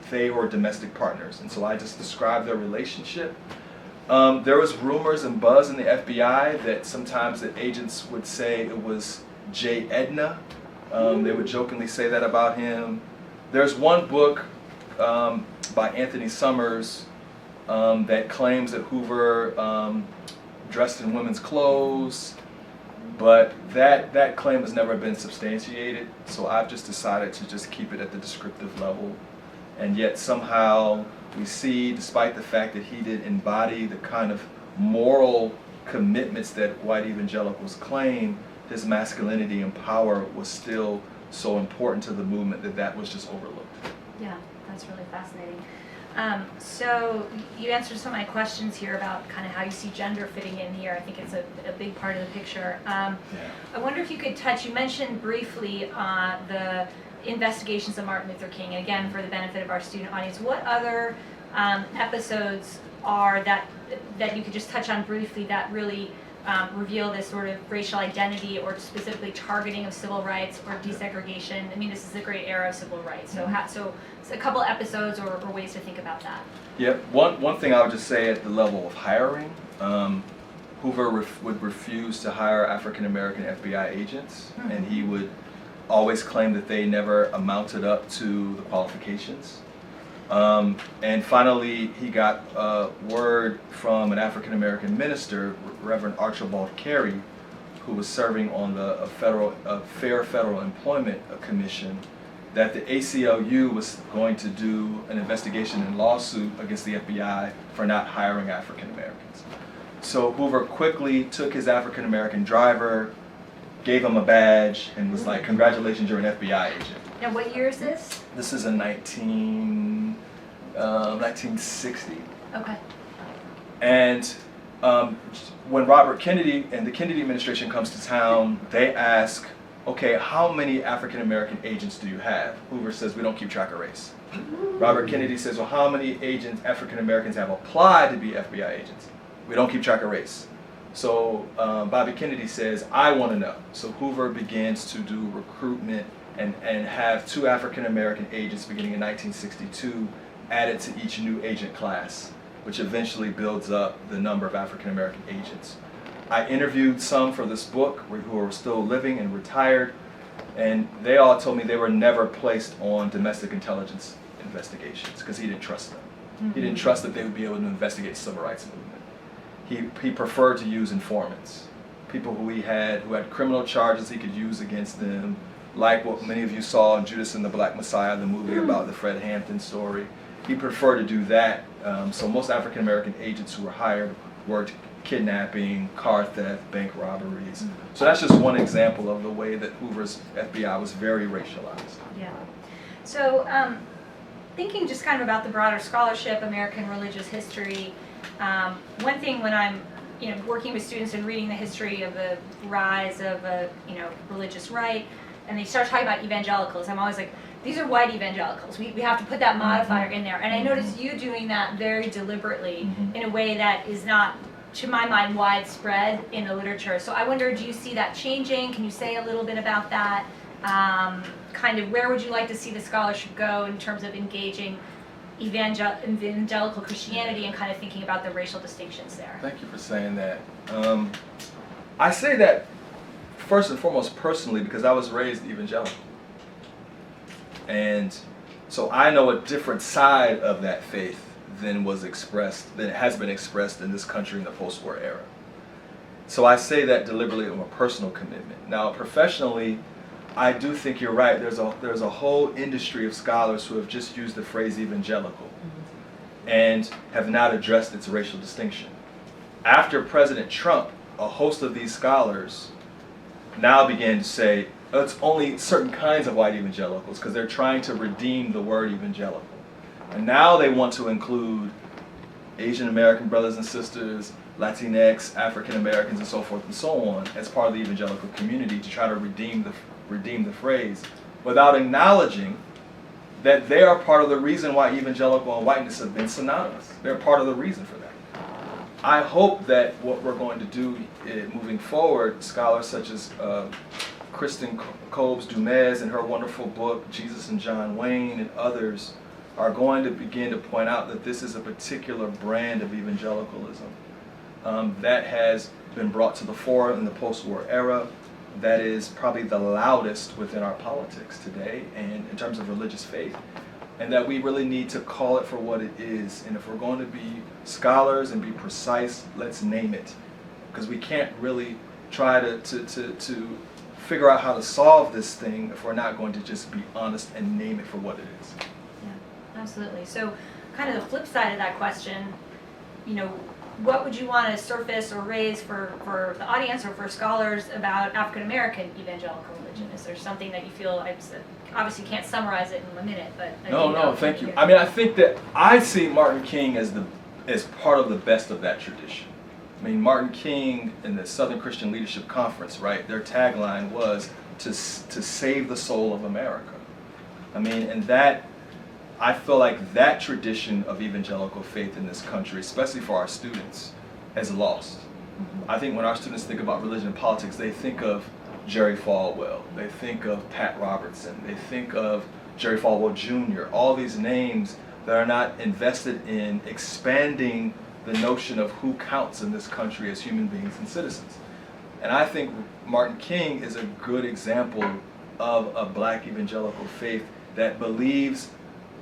they were domestic partners, and so I just described their relationship. There was rumors and buzz in the FBI that sometimes the agents would say it was J. Edna. They would jokingly say that about him. There's one book by Anthony Summers that claims that Hoover dressed in women's clothes, but that claim has never been substantiated, so I've just decided to just keep it at the descriptive level. And yet somehow we see, despite the fact that he did embody the kind of moral commitments that white evangelicals claim, his masculinity and power was still so important to the movement that was just overlooked. Yeah, that's really fascinating. So you answered some of my questions here about kind of how you see gender fitting in here. I think it's a big part of the picture. I wonder if you could touch, you mentioned briefly the investigations of Martin Luther King, and again, for the benefit of our student audience, what other episodes are that you could just touch on briefly that really reveal this sort of racial identity or specifically targeting of civil rights or desegregation? I mean, this is a great era of civil rights, so a couple episodes or ways to think about that. Yeah, one thing I would just say at the level of hiring, Hoover would refuse to hire African-American FBI agents, and he would always claim that they never amounted up to the qualifications. And finally, he got word from an African-American minister, Reverend Archibald Carey, who was serving on the Fair Federal Employment Commission, that the ACLU was going to do an investigation and lawsuit against the FBI for not hiring African-Americans. So Hoover quickly took his African-American driver, gave him a badge, and was like, "Congratulations, you're an FBI agent." Now, what year is this? This is in 1960. Okay. And when Robert Kennedy and the Kennedy administration comes to town, they ask, okay, how many African-American agents do you have? Hoover says, we don't keep track of race. Robert Kennedy says, well, how many agents, African-Americans, have applied to be FBI agents? We don't keep track of race. So Bobby Kennedy says, I want to know. So Hoover begins to do recruitment and have 2 African-American agents beginning in 1962 added to each new agent class, which eventually builds up the number of African-American agents. I interviewed some for this book who are still living and retired, and they all told me they were never placed on domestic intelligence investigations because he didn't trust them. Mm-hmm. He didn't trust that they would be able to investigate the civil rights movement. He preferred to use informants. people who had criminal charges he could use against them, like what many of you saw in Judas and the Black Messiah, the movie about the Fred Hampton story. He preferred to do that. So most African American agents who were hired worked kidnapping, car theft, bank robberies. So that's just one example of the way that Hoover's FBI was very racialized. Yeah. So thinking just kind of about the broader scholarship, American religious history, one thing when I'm working with students and reading the history of the rise of religious right, and they start talking about evangelicals, I'm always like, these are white evangelicals. We have to put that modifier in there. And I notice you doing that very deliberately in a way that is not, to my mind, widespread in the literature. So I wonder, do you see that changing? Can you say a little bit about that? Kind of where would you like to see the scholarship go in terms of engaging evangelical Christianity and kind of thinking about the racial distinctions there? Thank you for saying that. I say that first and foremost personally because I was raised evangelical. And so I know a different side of that faith than has been expressed in this country in the post-war era. So I say that deliberately of a personal commitment. Now, professionally, I do think you're right. There's a whole industry of scholars who have just used the phrase evangelical and have not addressed its racial distinction. After President Trump, a host of these scholars now began to say, it's only certain kinds of white evangelicals because they're trying to redeem the word evangelical. And now they want to include Asian American brothers and sisters, Latinx, African Americans, and so forth and so on as part of the evangelical community to try to redeem the phrase without acknowledging that they are part of the reason why evangelical and whiteness have been synonymous. They're part of the reason for that. I hope that what we're going to do moving forward, scholars such as Kristen Kobes-Dumez in her wonderful book, Jesus and John Wayne, and others, are going to begin to point out that this is a particular brand of evangelicalism that has been brought to the fore in the post-war era, that is probably the loudest within our politics today and in terms of religious faith, and that we really need to call it for what it is. And if we're going to be scholars and be precise, let's name it, because we can't really try to figure out how to solve this thing if we're not going to just be honest and name it for what it is. Yeah, absolutely. So kind of the flip side of that question, what would you want to surface or raise for the audience or for scholars about African American evangelical religion? Is there something that you feel, obviously can't summarize it in a minute, but No, thank you. I mean, I think that I see Martin King as part of the best of that tradition. I mean, Martin King and the Southern Christian Leadership Conference, right, their tagline was to save the soul of America. I mean, and that, I feel like that tradition of evangelical faith in this country, especially for our students, has lost. I think when our students think about religion and politics, they think of Jerry Falwell, they think of Pat Robertson, they think of Jerry Falwell Jr., all these names that are not invested in expanding the notion of who counts in this country as human beings and citizens. And I think Martin King is a good example of a black evangelical faith that believes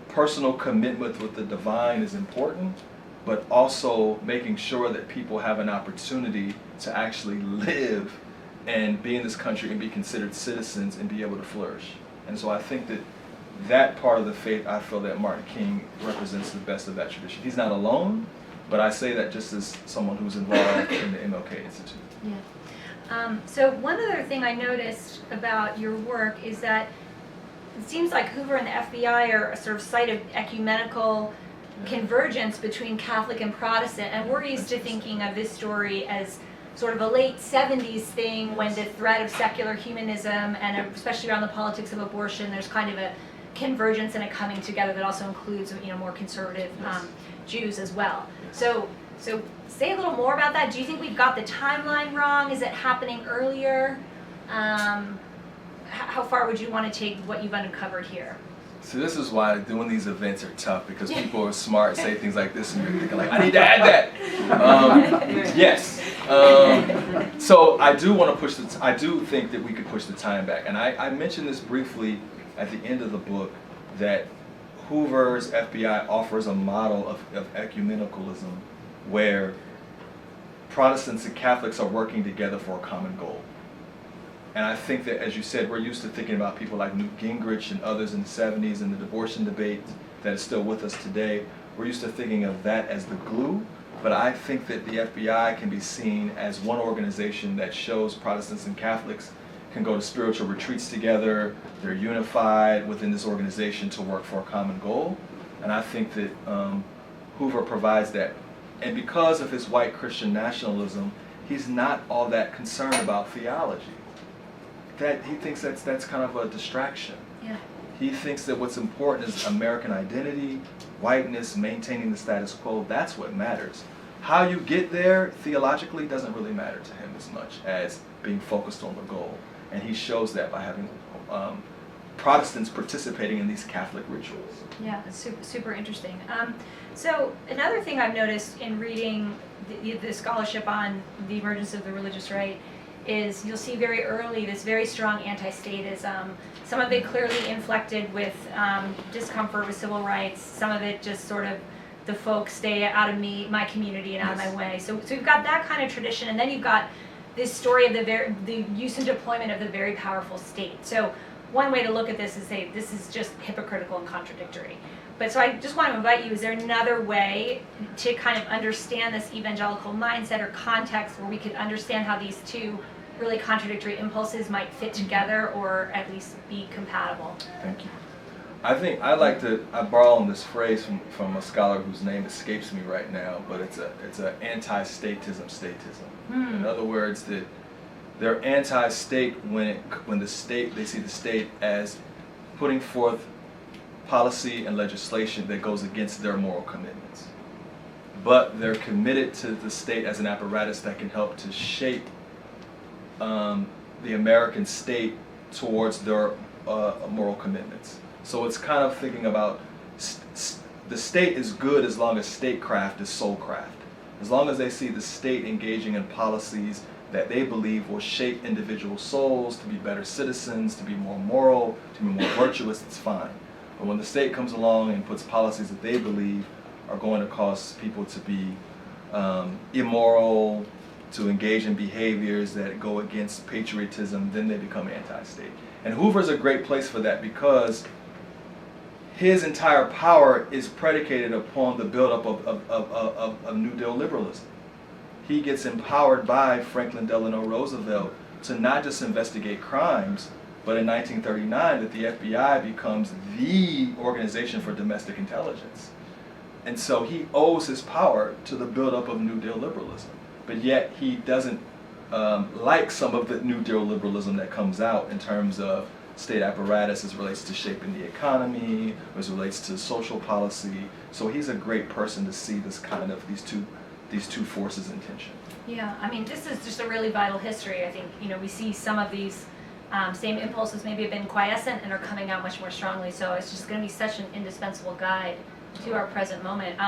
personal commitment with the divine is important, but also making sure that people have an opportunity to actually live and be in this country and be considered citizens and be able to flourish. And so I think that part of the faith, I feel that Martin King represents the best of that tradition. He's not alone, but I say that just as someone who's involved in the MLK Institute. Yeah. So one other thing I noticed about your work is that it seems like Hoover and the FBI are a sort of site of ecumenical convergence between Catholic and Protestant, and we're used to thinking of this story as sort of a late 70s thing when the threat of secular humanism and especially around the politics of abortion, there's kind of a convergence and a coming together that also includes more conservative Jews as well. So say a little more about that. Do you think we've got the timeline wrong? Is it happening earlier? How far would you want to take what you've uncovered here? So this is why doing these events are tough, because people are smart, say things like this, and you're thinking like, I need to add that. Yes. So I do want to I do think that we could push the time back. And I mentioned this briefly at the end of the book, that Hoover's FBI offers a model of ecumenicalism where Protestants and Catholics are working together for a common goal. And I think that, as you said, we're used to thinking about people like Newt Gingrich and others in the 70s and the abortion debate that is still with us today. We're used to thinking of that as the glue, but I think that the FBI can be seen as one organization that shows Protestants and Catholics can go to spiritual retreats together. They're unified within this organization to work for a common goal. And I think that Hoover provides that. And because of his white Christian nationalism, he's not all that concerned about theology. That he thinks that's kind of a distraction. Yeah. He thinks that what's important is American identity, whiteness, maintaining the status quo. That's what matters. How you get there theologically doesn't really matter to him as much as being focused on the goal. And he shows that by having Protestants participating in these Catholic rituals. Yeah, it's super, super interesting. So another thing I've noticed in reading the scholarship on the emergence of the religious right is you'll see very early this very strong anti-statism. Some of it clearly inflected with discomfort with civil rights. Some of it just sort of the folks stay out of my community and out of my way. So you've got that kind of tradition, and then you've got this story of the use and deployment of the very powerful state. So one way to look at this is say this is just hypocritical and contradictory. But so I just want to invite you, is there another way to kind of understand this evangelical mindset or context where we could understand how these two really contradictory impulses might fit together or at least be compatible? Thank you. I think I borrow on this phrase from a scholar whose name escapes me right now, but it's a anti-statism statism. In other words, that they're anti-state when the state, they see the state as putting forth policy and legislation that goes against their moral commitments. But they're committed to the state as an apparatus that can help to shape the American state towards their moral commitments. So it's kind of thinking about the state is good as long as statecraft is soulcraft. As long as they see the state engaging in policies that they believe will shape individual souls to be better citizens, to be more moral, to be more virtuous, it's fine. But when the state comes along and puts policies that they believe are going to cause people to be immoral, to engage in behaviors that go against patriotism, then they become anti-state. And Hoover's a great place for that because his entire power is predicated upon the buildup of New Deal liberalism. He gets empowered by Franklin Delano Roosevelt to not just investigate crimes, but in 1939 that the FBI becomes the organization for domestic intelligence. And so he owes his power to the buildup of New Deal liberalism. But yet he doesn't like some of the New Deal liberalism that comes out in terms of state apparatus as it relates to shaping the economy, as it relates to social policy. So he's a great person to see this kind of these two forces in tension. Yeah, I mean, this is just a really vital history. I think, we see some of these same impulses maybe have been quiescent and are coming out much more strongly. So it's just going to be such an indispensable guide to our present moment.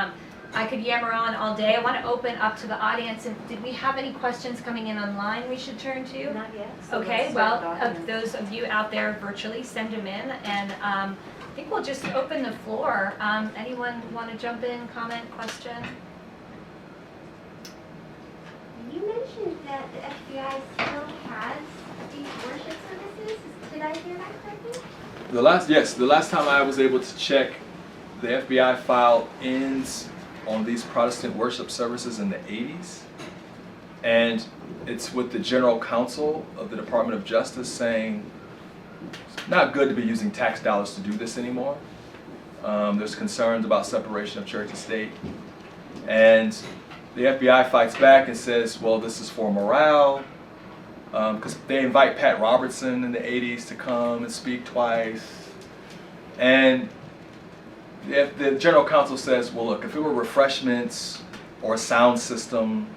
I could yammer on all day. I want to open up to the audience. And did we have any questions coming in online we should turn to? Not yet. So Okay, well, those of you out there virtually, send them in. And I think we'll just open the floor. Anyone want to jump in, comment, question? You mentioned that the FBI still has these worship services. Did I hear that correctly? The last time I was able to check, the FBI file ends on these Protestant worship services in the 80s. And it's with the General Counsel of the Department of Justice saying, it's not good to be using tax dollars to do this anymore. There's concerns about separation of church and state. And the FBI fights back and says, well, this is for morale. Because they invite Pat Robertson in the 80s to come and speak twice. And the General Counsel says, well, look, if it were refreshments or a sound system,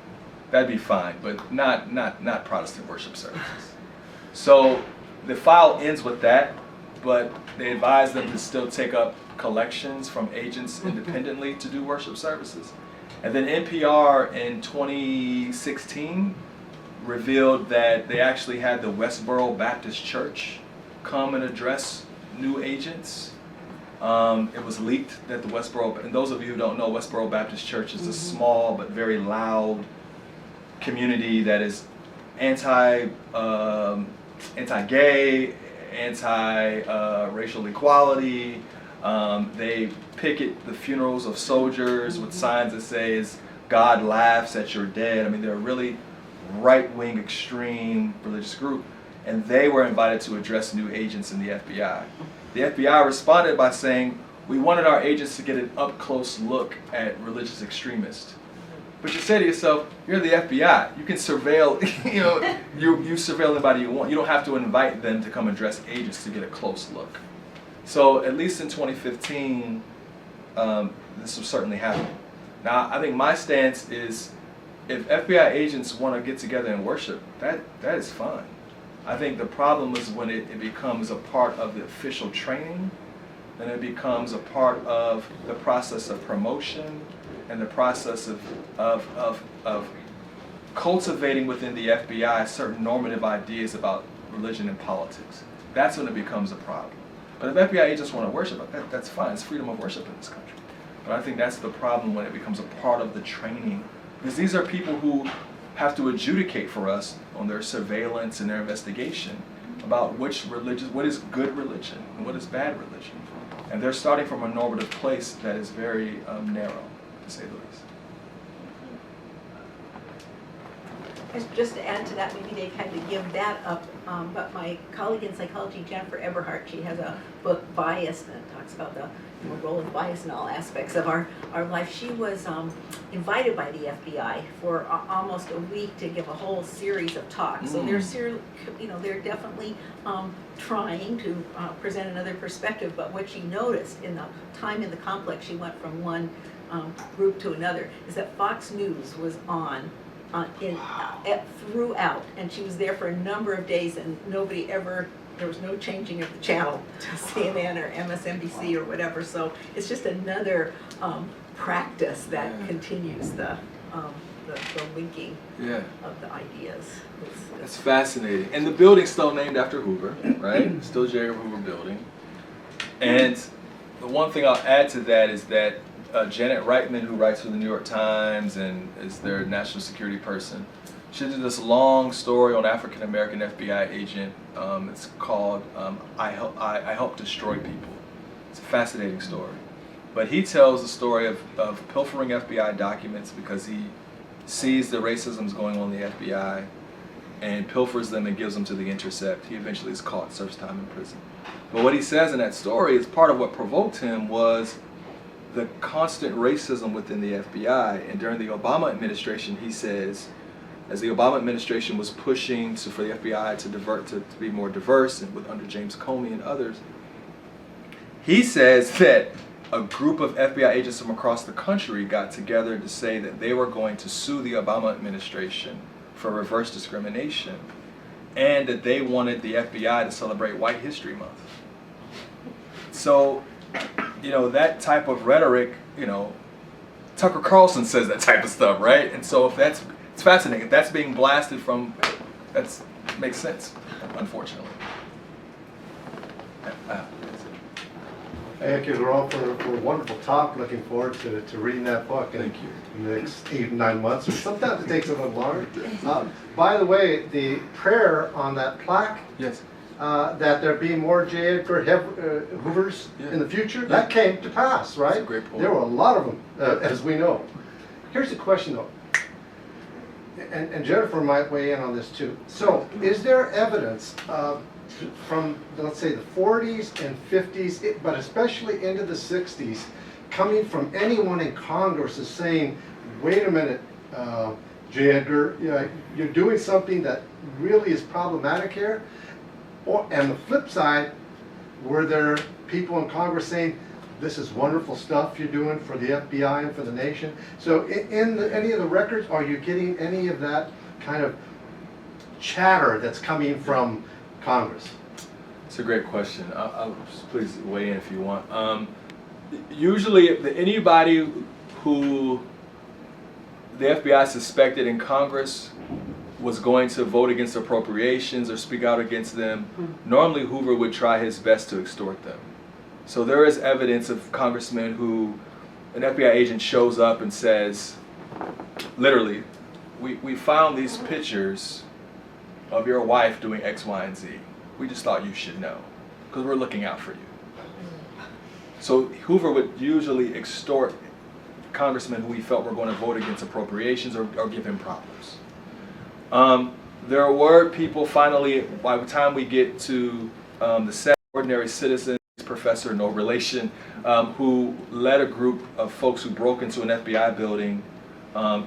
that'd be fine, but not Protestant worship services. So the file ends with that, but they advise them to still take up collections from agents independently to do worship services. And then NPR in 2016 revealed that they actually had the Westboro Baptist Church come and address new agents. It was leaked that the Westboro, and those of you who don't know, Westboro Baptist Church is a small but very loud community that is anti-gay, anti-racial equality. They picket the funerals of soldiers with signs that says, "God laughs at your dead." I mean, they're a really right-wing, extreme religious group, and they were invited to address new agents in the FBI. The FBI responded by saying, "We wanted our agents to get an up-close look at religious extremists." But you say to yourself, you're the FBI. You can surveil, you surveil anybody you want. You don't have to invite them to come address agents to get a close look. So at least in 2015, this will certainly happen. Now, I think my stance is, if FBI agents want to get together and worship, that is fine. I think the problem is when it becomes a part of the official training, then it becomes a part of the process of promotion and the process of cultivating within the FBI certain normative ideas about religion and politics. That's when it becomes a problem. But if FBI agents want to worship, that's fine. It's freedom of worship in this country. But I think that's the problem when it becomes a part of the training. Because these are people who have to adjudicate for us on their surveillance and their investigation about what is good religion and what is bad religion. And they're starting from a normative place that is very narrow, to say the least. Just to add to that, maybe they've had to give that up, but my colleague in psychology, Jennifer Eberhardt, she has a book, Bias, that talks about the role of bias in all aspects of our life. She was invited by the FBI for almost a week to give a whole series of talks. So they're definitely trying to present another perspective, but what she noticed in the time in the complex, she went from one group to another, is that Fox News was on throughout, and she was there for a number of days, and there was no changing of the channel to CNN or MSNBC or whatever. So it's just another practice that continues the linking of the ideas. It's fascinating. And the building's still named after Hoover, right? Still J. Edgar Hoover building. And the one thing I'll add to that is that Janet Reitman, who writes for the New York Times and is their national security person, she did this long story on African American FBI agent. It's called I Help Destroy People. It's a fascinating story. But he tells the story of pilfering FBI documents because he sees the racism's going on in the FBI and pilfers them and gives them to the Intercept. He eventually is caught, serves time in prison. But what he says in that story is part of what provoked him was the constant racism within the FBI. And during the Obama administration, he says, as the Obama administration was pushing for the FBI to be more diverse, and under James Comey and others, he says that a group of FBI agents from across the country got together to say that they were going to sue the Obama administration for reverse discrimination, and that they wanted the FBI to celebrate White History Month. So, that type of rhetoric, Tucker Carlson says that type of stuff, right? And so it's fascinating. If that's being blasted from, that makes sense, unfortunately. Thank you, Lerone, for a wonderful talk. Looking forward to reading that book in the next 8 or 9 months, or sometimes it takes a little longer. By the way, the prayer on that plaque, yes, that there be more J. Edgar Hoovers in the future, that came to pass, right? That's a great point. There were a lot of them, as we know. Here's the question, though, and Jennifer might weigh in on this too. So, is there evidence from, let's say, the 40s and 50s, but especially into the 60s, coming from anyone in Congress is saying, wait a minute, J. Edgar, you're doing something that really is problematic here? And the flip side, were there people in Congress saying, this is wonderful stuff you're doing for the FBI and for the nation? So in any of the records, are you getting any of that kind of chatter that's coming from Congress? It's a great question. Please weigh in if you want. Usually, anybody who the FBI suspected in Congress was going to vote against appropriations or speak out against them, normally Hoover would try his best to extort them. So there is evidence of congressmen who an FBI agent shows up and says, literally, we found these pictures of your wife doing X, Y, and Z. We just thought you should know, because we're looking out for you. So Hoover would usually extort congressmen who he felt were going to vote against appropriations or give him problems. There were people finally, by the time we get to the second ordinary citizen professor, no relation, who led a group of folks who broke into an FBI building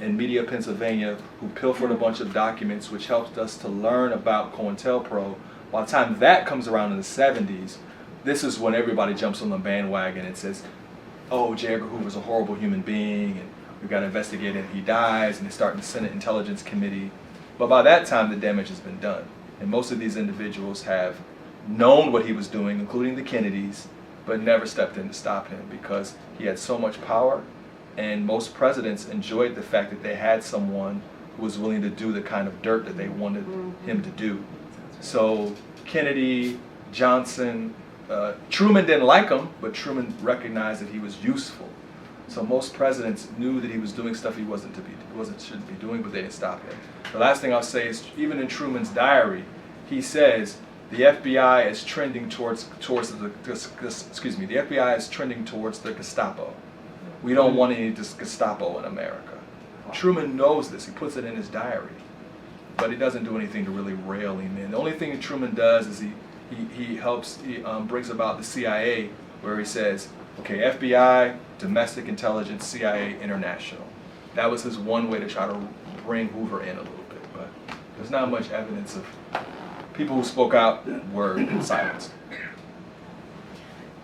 in Media, Pennsylvania, who pilfered a bunch of documents, which helped us to learn about COINTELPRO. By the time that comes around in the 70s, this is when everybody jumps on the bandwagon and says, oh, J. Edgar Hoover's a horrible human being, and we've got to investigate it, he dies, and they start the Senate Intelligence Committee. But by that time, the damage has been done. And most of these individuals have known what he was doing, including the Kennedys, but never stepped in to stop him because he had so much power. And most presidents enjoyed the fact that they had someone who was willing to do the kind of dirt that they wanted him to do. So Kennedy, Johnson, Truman didn't like him, but Truman recognized that he was useful. So most presidents knew that he was doing stuff he shouldn't be doing, but they didn't stop him. The last thing I'll say is, even in Truman's diary, he says the FBI is trending towards the FBI is trending towards the Gestapo. We don't want any Gestapo in America. Truman knows this. He puts it in his diary, but he doesn't do anything to really rail him in. The only thing that Truman does is he brings about the CIA, where he says, okay, FBI, domestic intelligence, CIA, international. That was his one way to try to bring Hoover in a little bit, but there's not much evidence of people who spoke out were silenced.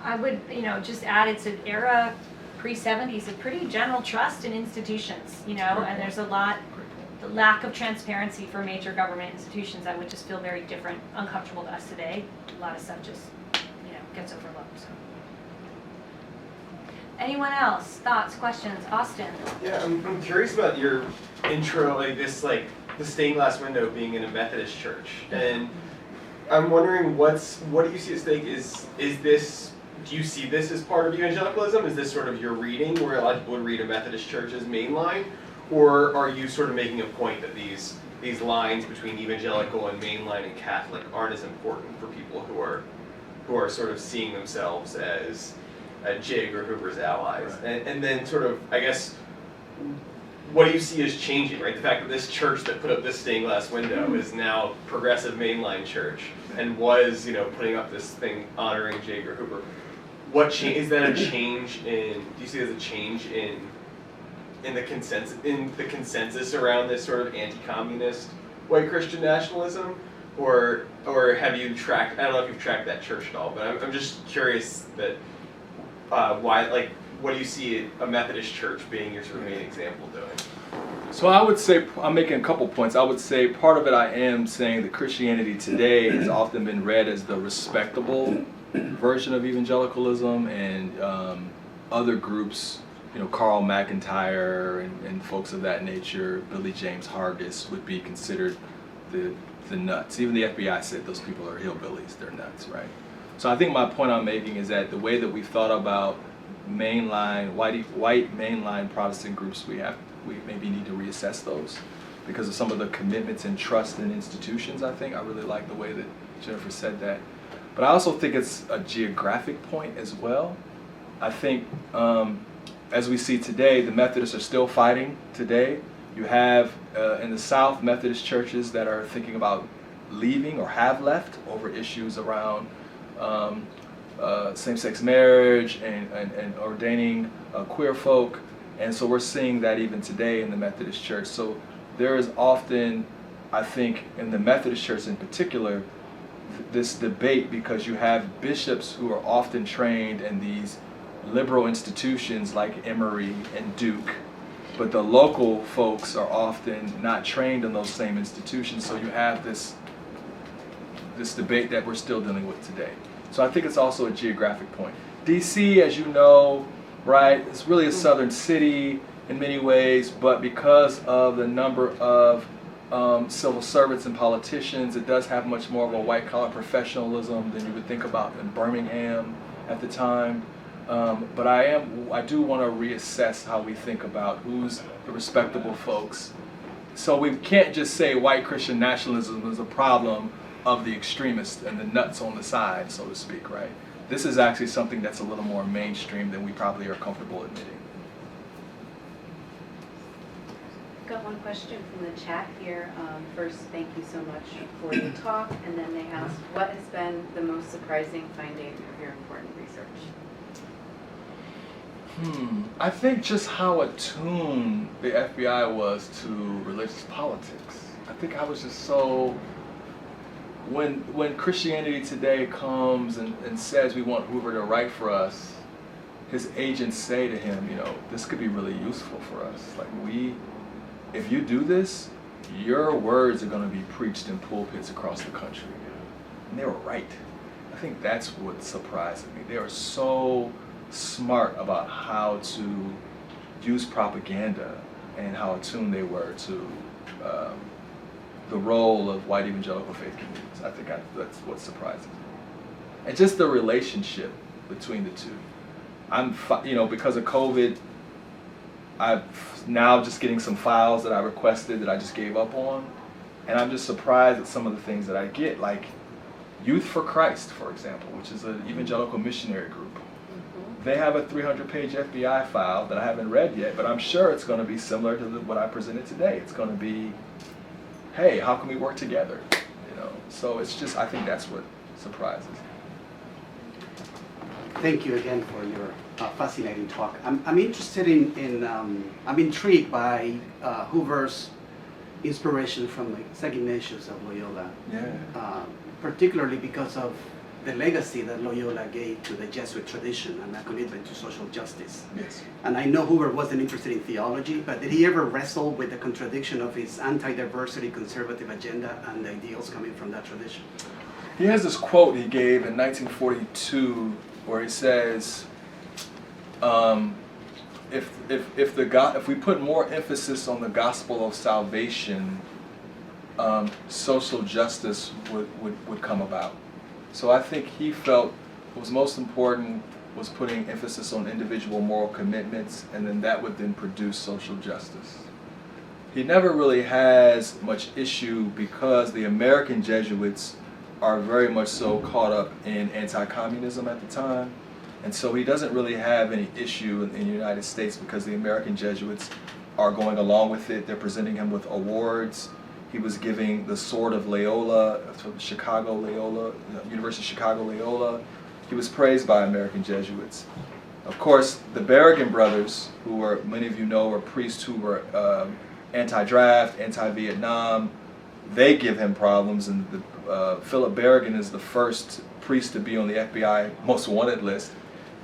I would, just add, it's an era pre-70s, a pretty general trust in institutions, and there's the lack of transparency for major government institutions that would just feel very different, uncomfortable to us today. A lot of stuff just, gets overlooked. So. Anyone else? Thoughts, questions? Austin? Yeah, I'm curious about your intro, the stained glass window being in a Methodist church, and I'm wondering what do you see at stake? Do you see this as part of evangelicalism? Is this sort of your reading, where a lot of people would read a Methodist church as mainline, or are you sort of making a point that these lines between evangelical and mainline and Catholic aren't as important for people who are sort of seeing themselves as J. Edgar Hoover's allies? Right. And then sort of, I guess, what do you see as changing, right? The fact that this church that put up this stained glass window is now progressive mainline church and was, putting up this thing honoring J. Edgar Hoover. Is that a change in, do you see it as a change in the consensus around this sort of anti-communist white Christian nationalism? Or have you tracked, I don't know if you've tracked that church at all, but I'm just curious that why, what do you see a Methodist church being your sort of main example doing? So I would say, I'm making a couple points. I would say part of it, I am saying that Christianity today has often been read as the respectable version of evangelicalism, and other groups, Carl McIntyre and folks of that nature, Billy James Hargis, would be considered the nuts. Even the FBI said those people are hillbillies, they're nuts, right? So I think my point I'm making is that the way that we've thought about mainline, white mainline Protestant groups, we maybe need to reassess those because of some of the commitments and trust in institutions. I really like the way that Jennifer said that. But I also think it's a geographic point as well. I think as we see today, the Methodists are still fighting today. You have in the South Methodist churches that are thinking about leaving or have left over issues around same-sex marriage and ordaining queer folk. And so we're seeing that even today in the Methodist church. So there is often, I think, in the Methodist church in particular, this debate because you have bishops who are often trained in these liberal institutions like Emory and Duke, but the local folks are often not trained in those same institutions. So you have this debate that we're still dealing with today. So I think it's also a geographic point. DC, as you know, right, it's really a southern city in many ways, but because of the number of civil servants and politicians, it does have much more of a white-collar professionalism than you would think about in Birmingham at the time. But I do want to reassess how we think about who's the respectable folks, so we can't just say white Christian nationalism is a problem of the extremists and the nuts on the side, so to speak, right? This is actually something that's a little more mainstream than we probably are comfortable admitting. Got one question from the chat here. First, thank you so much for your talk. And then they asked, what has been the most surprising finding of your important research? I think just how attuned the FBI was to religious politics. I think I was just so, when Christianity Today comes and says we want Hoover to write for us, his agents say to him, you know, this could be really useful for us. Like if you do this, your words are going to be preached in pulpits across the country. And they were right. I think that's what surprised me. They were so smart about how to use propaganda and how attuned they were to the role of white evangelical faith communities. I think that's what surprises me. And just the relationship between the two. Because of COVID, I'm now just getting some files that I requested that I just gave up on. And I'm just surprised at some of the things that I get, like Youth for Christ, for example, which is an evangelical missionary group. They have a 300-page FBI file that I haven't read yet, but I'm sure it's going to be similar to what I presented today. It's going to be, hey, how can we work together? So it's just, I think that's what surprises. Thank you again for your fascinating talk. I'm interested I'm intrigued by Hoover's inspiration from the St. Ignatius of Loyola, particularly because of the legacy that Loyola gave to the Jesuit tradition and a commitment to social justice. Yes. And I know Hoover wasn't interested in theology, but did he ever wrestle with the contradiction of his anti-diversity conservative agenda and the ideals coming from that tradition? He has this quote he gave in 1942 where he says, if we put more emphasis on the gospel of salvation, social justice would come about. So I think he felt what was most important was putting emphasis on individual moral commitments, and then that would then produce social justice. He never really has much issue because the American Jesuits are very much so caught up in anti-communism at the time. And so he doesn't really have any issue in the United States because the American Jesuits are going along with it. They're presenting him with awards. He was giving the Sword of Loyola, Chicago Loyola, University of Chicago Loyola. He was praised by American Jesuits. Of course, the Berrigan brothers, who are, many of you know, are priests who were anti-draft, anti-Vietnam, they give him problems. And Philip Berrigan is the first priest to be on the FBI most wanted list.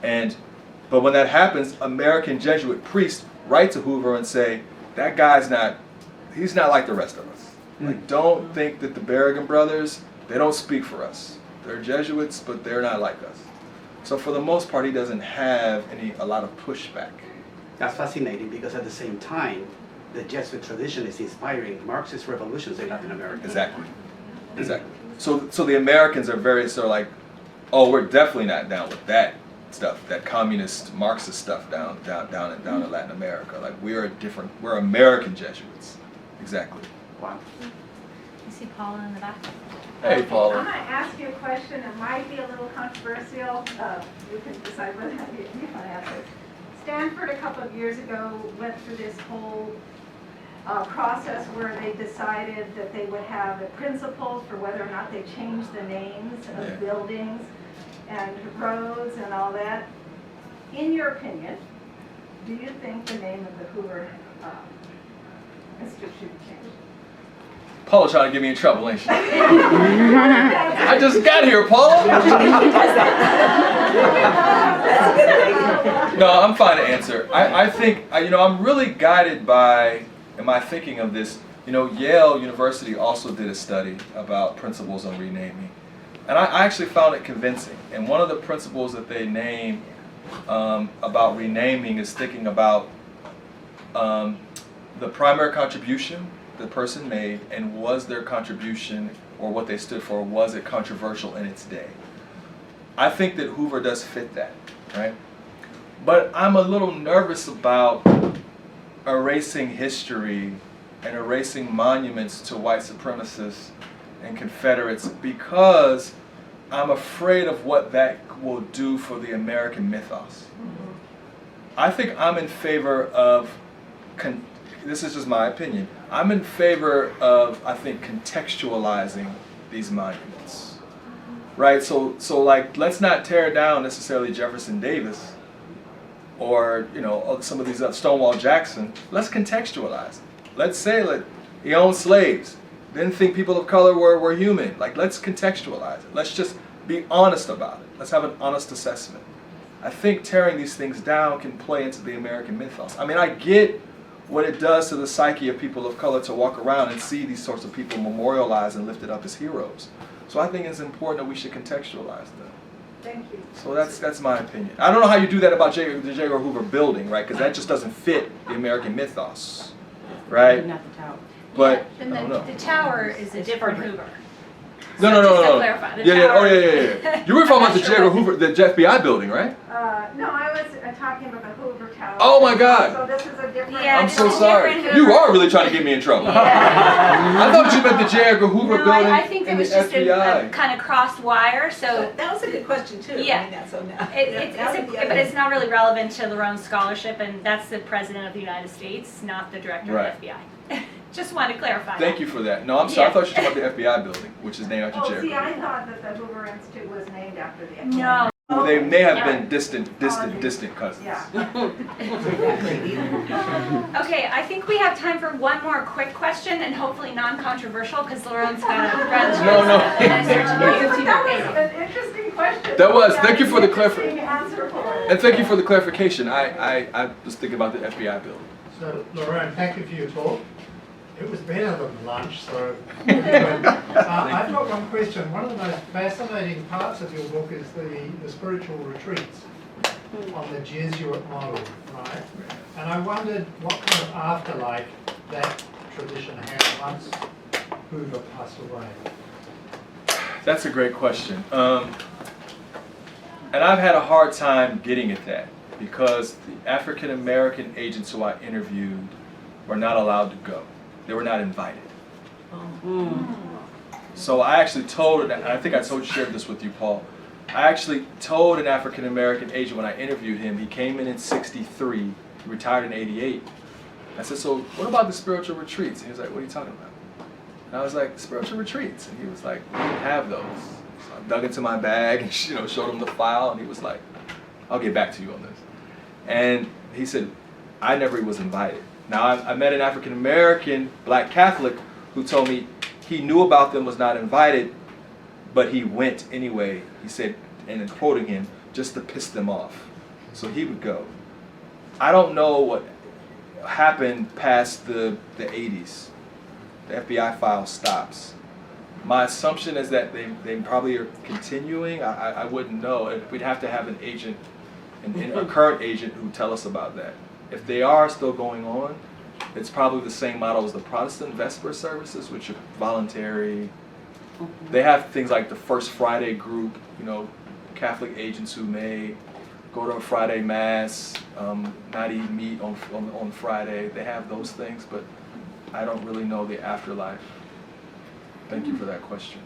But when that happens, American Jesuit priests write to Hoover and say, that guy's he's not like the rest of us. Like, don't think that the Berrigan brothers, they don't speak for us. They're Jesuits, but they're not like us. So for the most part, he doesn't have a lot of pushback. That's fascinating because at the same time, the Jesuit tradition is inspiring Marxist revolutions in Latin America. Exactly. So the Americans are very sort of like, oh, we're definitely not down with that stuff, that communist Marxist stuff down in Latin America. Like we're American Jesuits. Exactly. Wow. You see Paula in the back? Hey, Paula. I'm going to ask you a question. It might be a little controversial. You can decide whether you want to answer it. Stanford, a couple of years ago, went through this whole process where they decided that they would have the principles for whether or not they changed the names of buildings and roads and all that. In your opinion, do you think the name of the Hoover Institute should be changed? Paula trying to get me in trouble, ain't she? I just got here, Paula. No, I'm fine to answer. I think, I'm really guided by, in my thinking of this, Yale University also did a study about principles on renaming. And I actually found it convincing. And one of the principles that they name about renaming is thinking about the primary contribution the person made, and was their contribution or what they stood for, was it controversial in its day? I think that Hoover does fit that, right? But I'm a little nervous about erasing history and erasing monuments to white supremacists and Confederates because I'm afraid of what that will do for the American mythos. I think I'm in favor of, this is just my opinion, I'm in favor of, I think, contextualizing these monuments, right? So like, let's not tear down necessarily Jefferson Davis or, you know, some of these Stonewall Jackson. Let's contextualize it. Let's say that he owned slaves, didn't think people of color were human. Like, let's contextualize it. Let's just be honest about it. Let's have an honest assessment. I think tearing these things down can play into the American mythos. I mean, I get what it does to the psyche of people of color to walk around and see these sorts of people memorialized and lifted up as heroes. So I think it's important that we should contextualize them. Thank you. So that's my opinion. I don't know how you do that about the Edgar Hoover building, right? Because that just doesn't fit the American mythos, right? Not the tower. But And I don't know. the tower is a different Hoover. No. Just to clarify, the Yeah. tower- Yeah. You were talking about the Edgar Hoover, the FBI building, right? No, I was talking about the Hoover Tower. Oh my God. So this is a different. Yeah, I'm it's so a sorry. different You Hoover. are really trying to get me in trouble. I thought you meant the J. Edgar Hoover No, building I think there and was the just a FBI. kind of crossed wire, so That was a good question too. Yeah. I mean, that's so now. but it's not really relevant to Lerone's scholarship, and that's the President of the United States, not the Director Right. of the FBI. Just wanted to clarify. Thank you for that. No, I'm sorry. I Yeah. thought you were talking about the FBI building, which is named after Oh, J. see, Edgar I Hoover. thought that the Hoover Institute was named after the. No. Well, they may have Yeah. been distant cousins. Yeah. Okay, I think we have time for one more quick question, and hopefully non-controversial, because Lerone's got a rather No. That was an interesting question. That was. Thank you for the Interesting answer for it. And thank you for the clarification. I was thinking about the FBI building. So, Lerone, thank you for your talk. It was better than lunch, so. I've got one question. One of the most fascinating parts of your book is the spiritual retreats on the Jesuit model, right? And I wondered what kind of afterlife that tradition had once Hoover passed away. That's a great question. And I've had a hard time getting at that because the African American agents who I interviewed were not allowed to go. They were not invited. So I actually told, and I think I shared this with you, Paul. I actually told an African American agent when I interviewed him, he came in '63, he retired in '88. I said, so what about the spiritual retreats? And he was like, what are you talking about? And I was like, spiritual retreats. And he was like, we didn't have those. So I dug into my bag and showed him the file, and he was like, I'll get back to you on this. And he said, I never was invited. Now, I met an African American black Catholic who told me he knew about them, was not invited, but he went anyway. He said, and I'm quoting him, just to piss them off. So he would go. I don't know what happened past the 80s. The FBI file stops. My assumption is that they probably are continuing. I wouldn't know. We'd have to have an agent, a current agent who tell us about that. If they are still going on, it's probably the same model as the Protestant Vesper services, which are voluntary. They have things like the First Friday group, Catholic agents who may go to a Friday Mass, not eat meat on Friday. They have those things, but I don't really know the afterlife. Thank you for that question.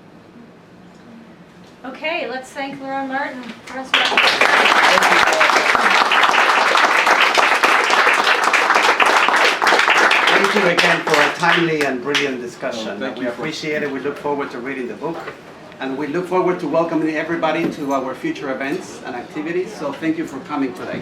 Okay, let's thank Lerone Martin. Thank you again for a timely and brilliant discussion. Thank We you for- appreciate it. We look forward to reading the book. And we look forward to welcoming everybody to our future events and activities. So thank you for coming today.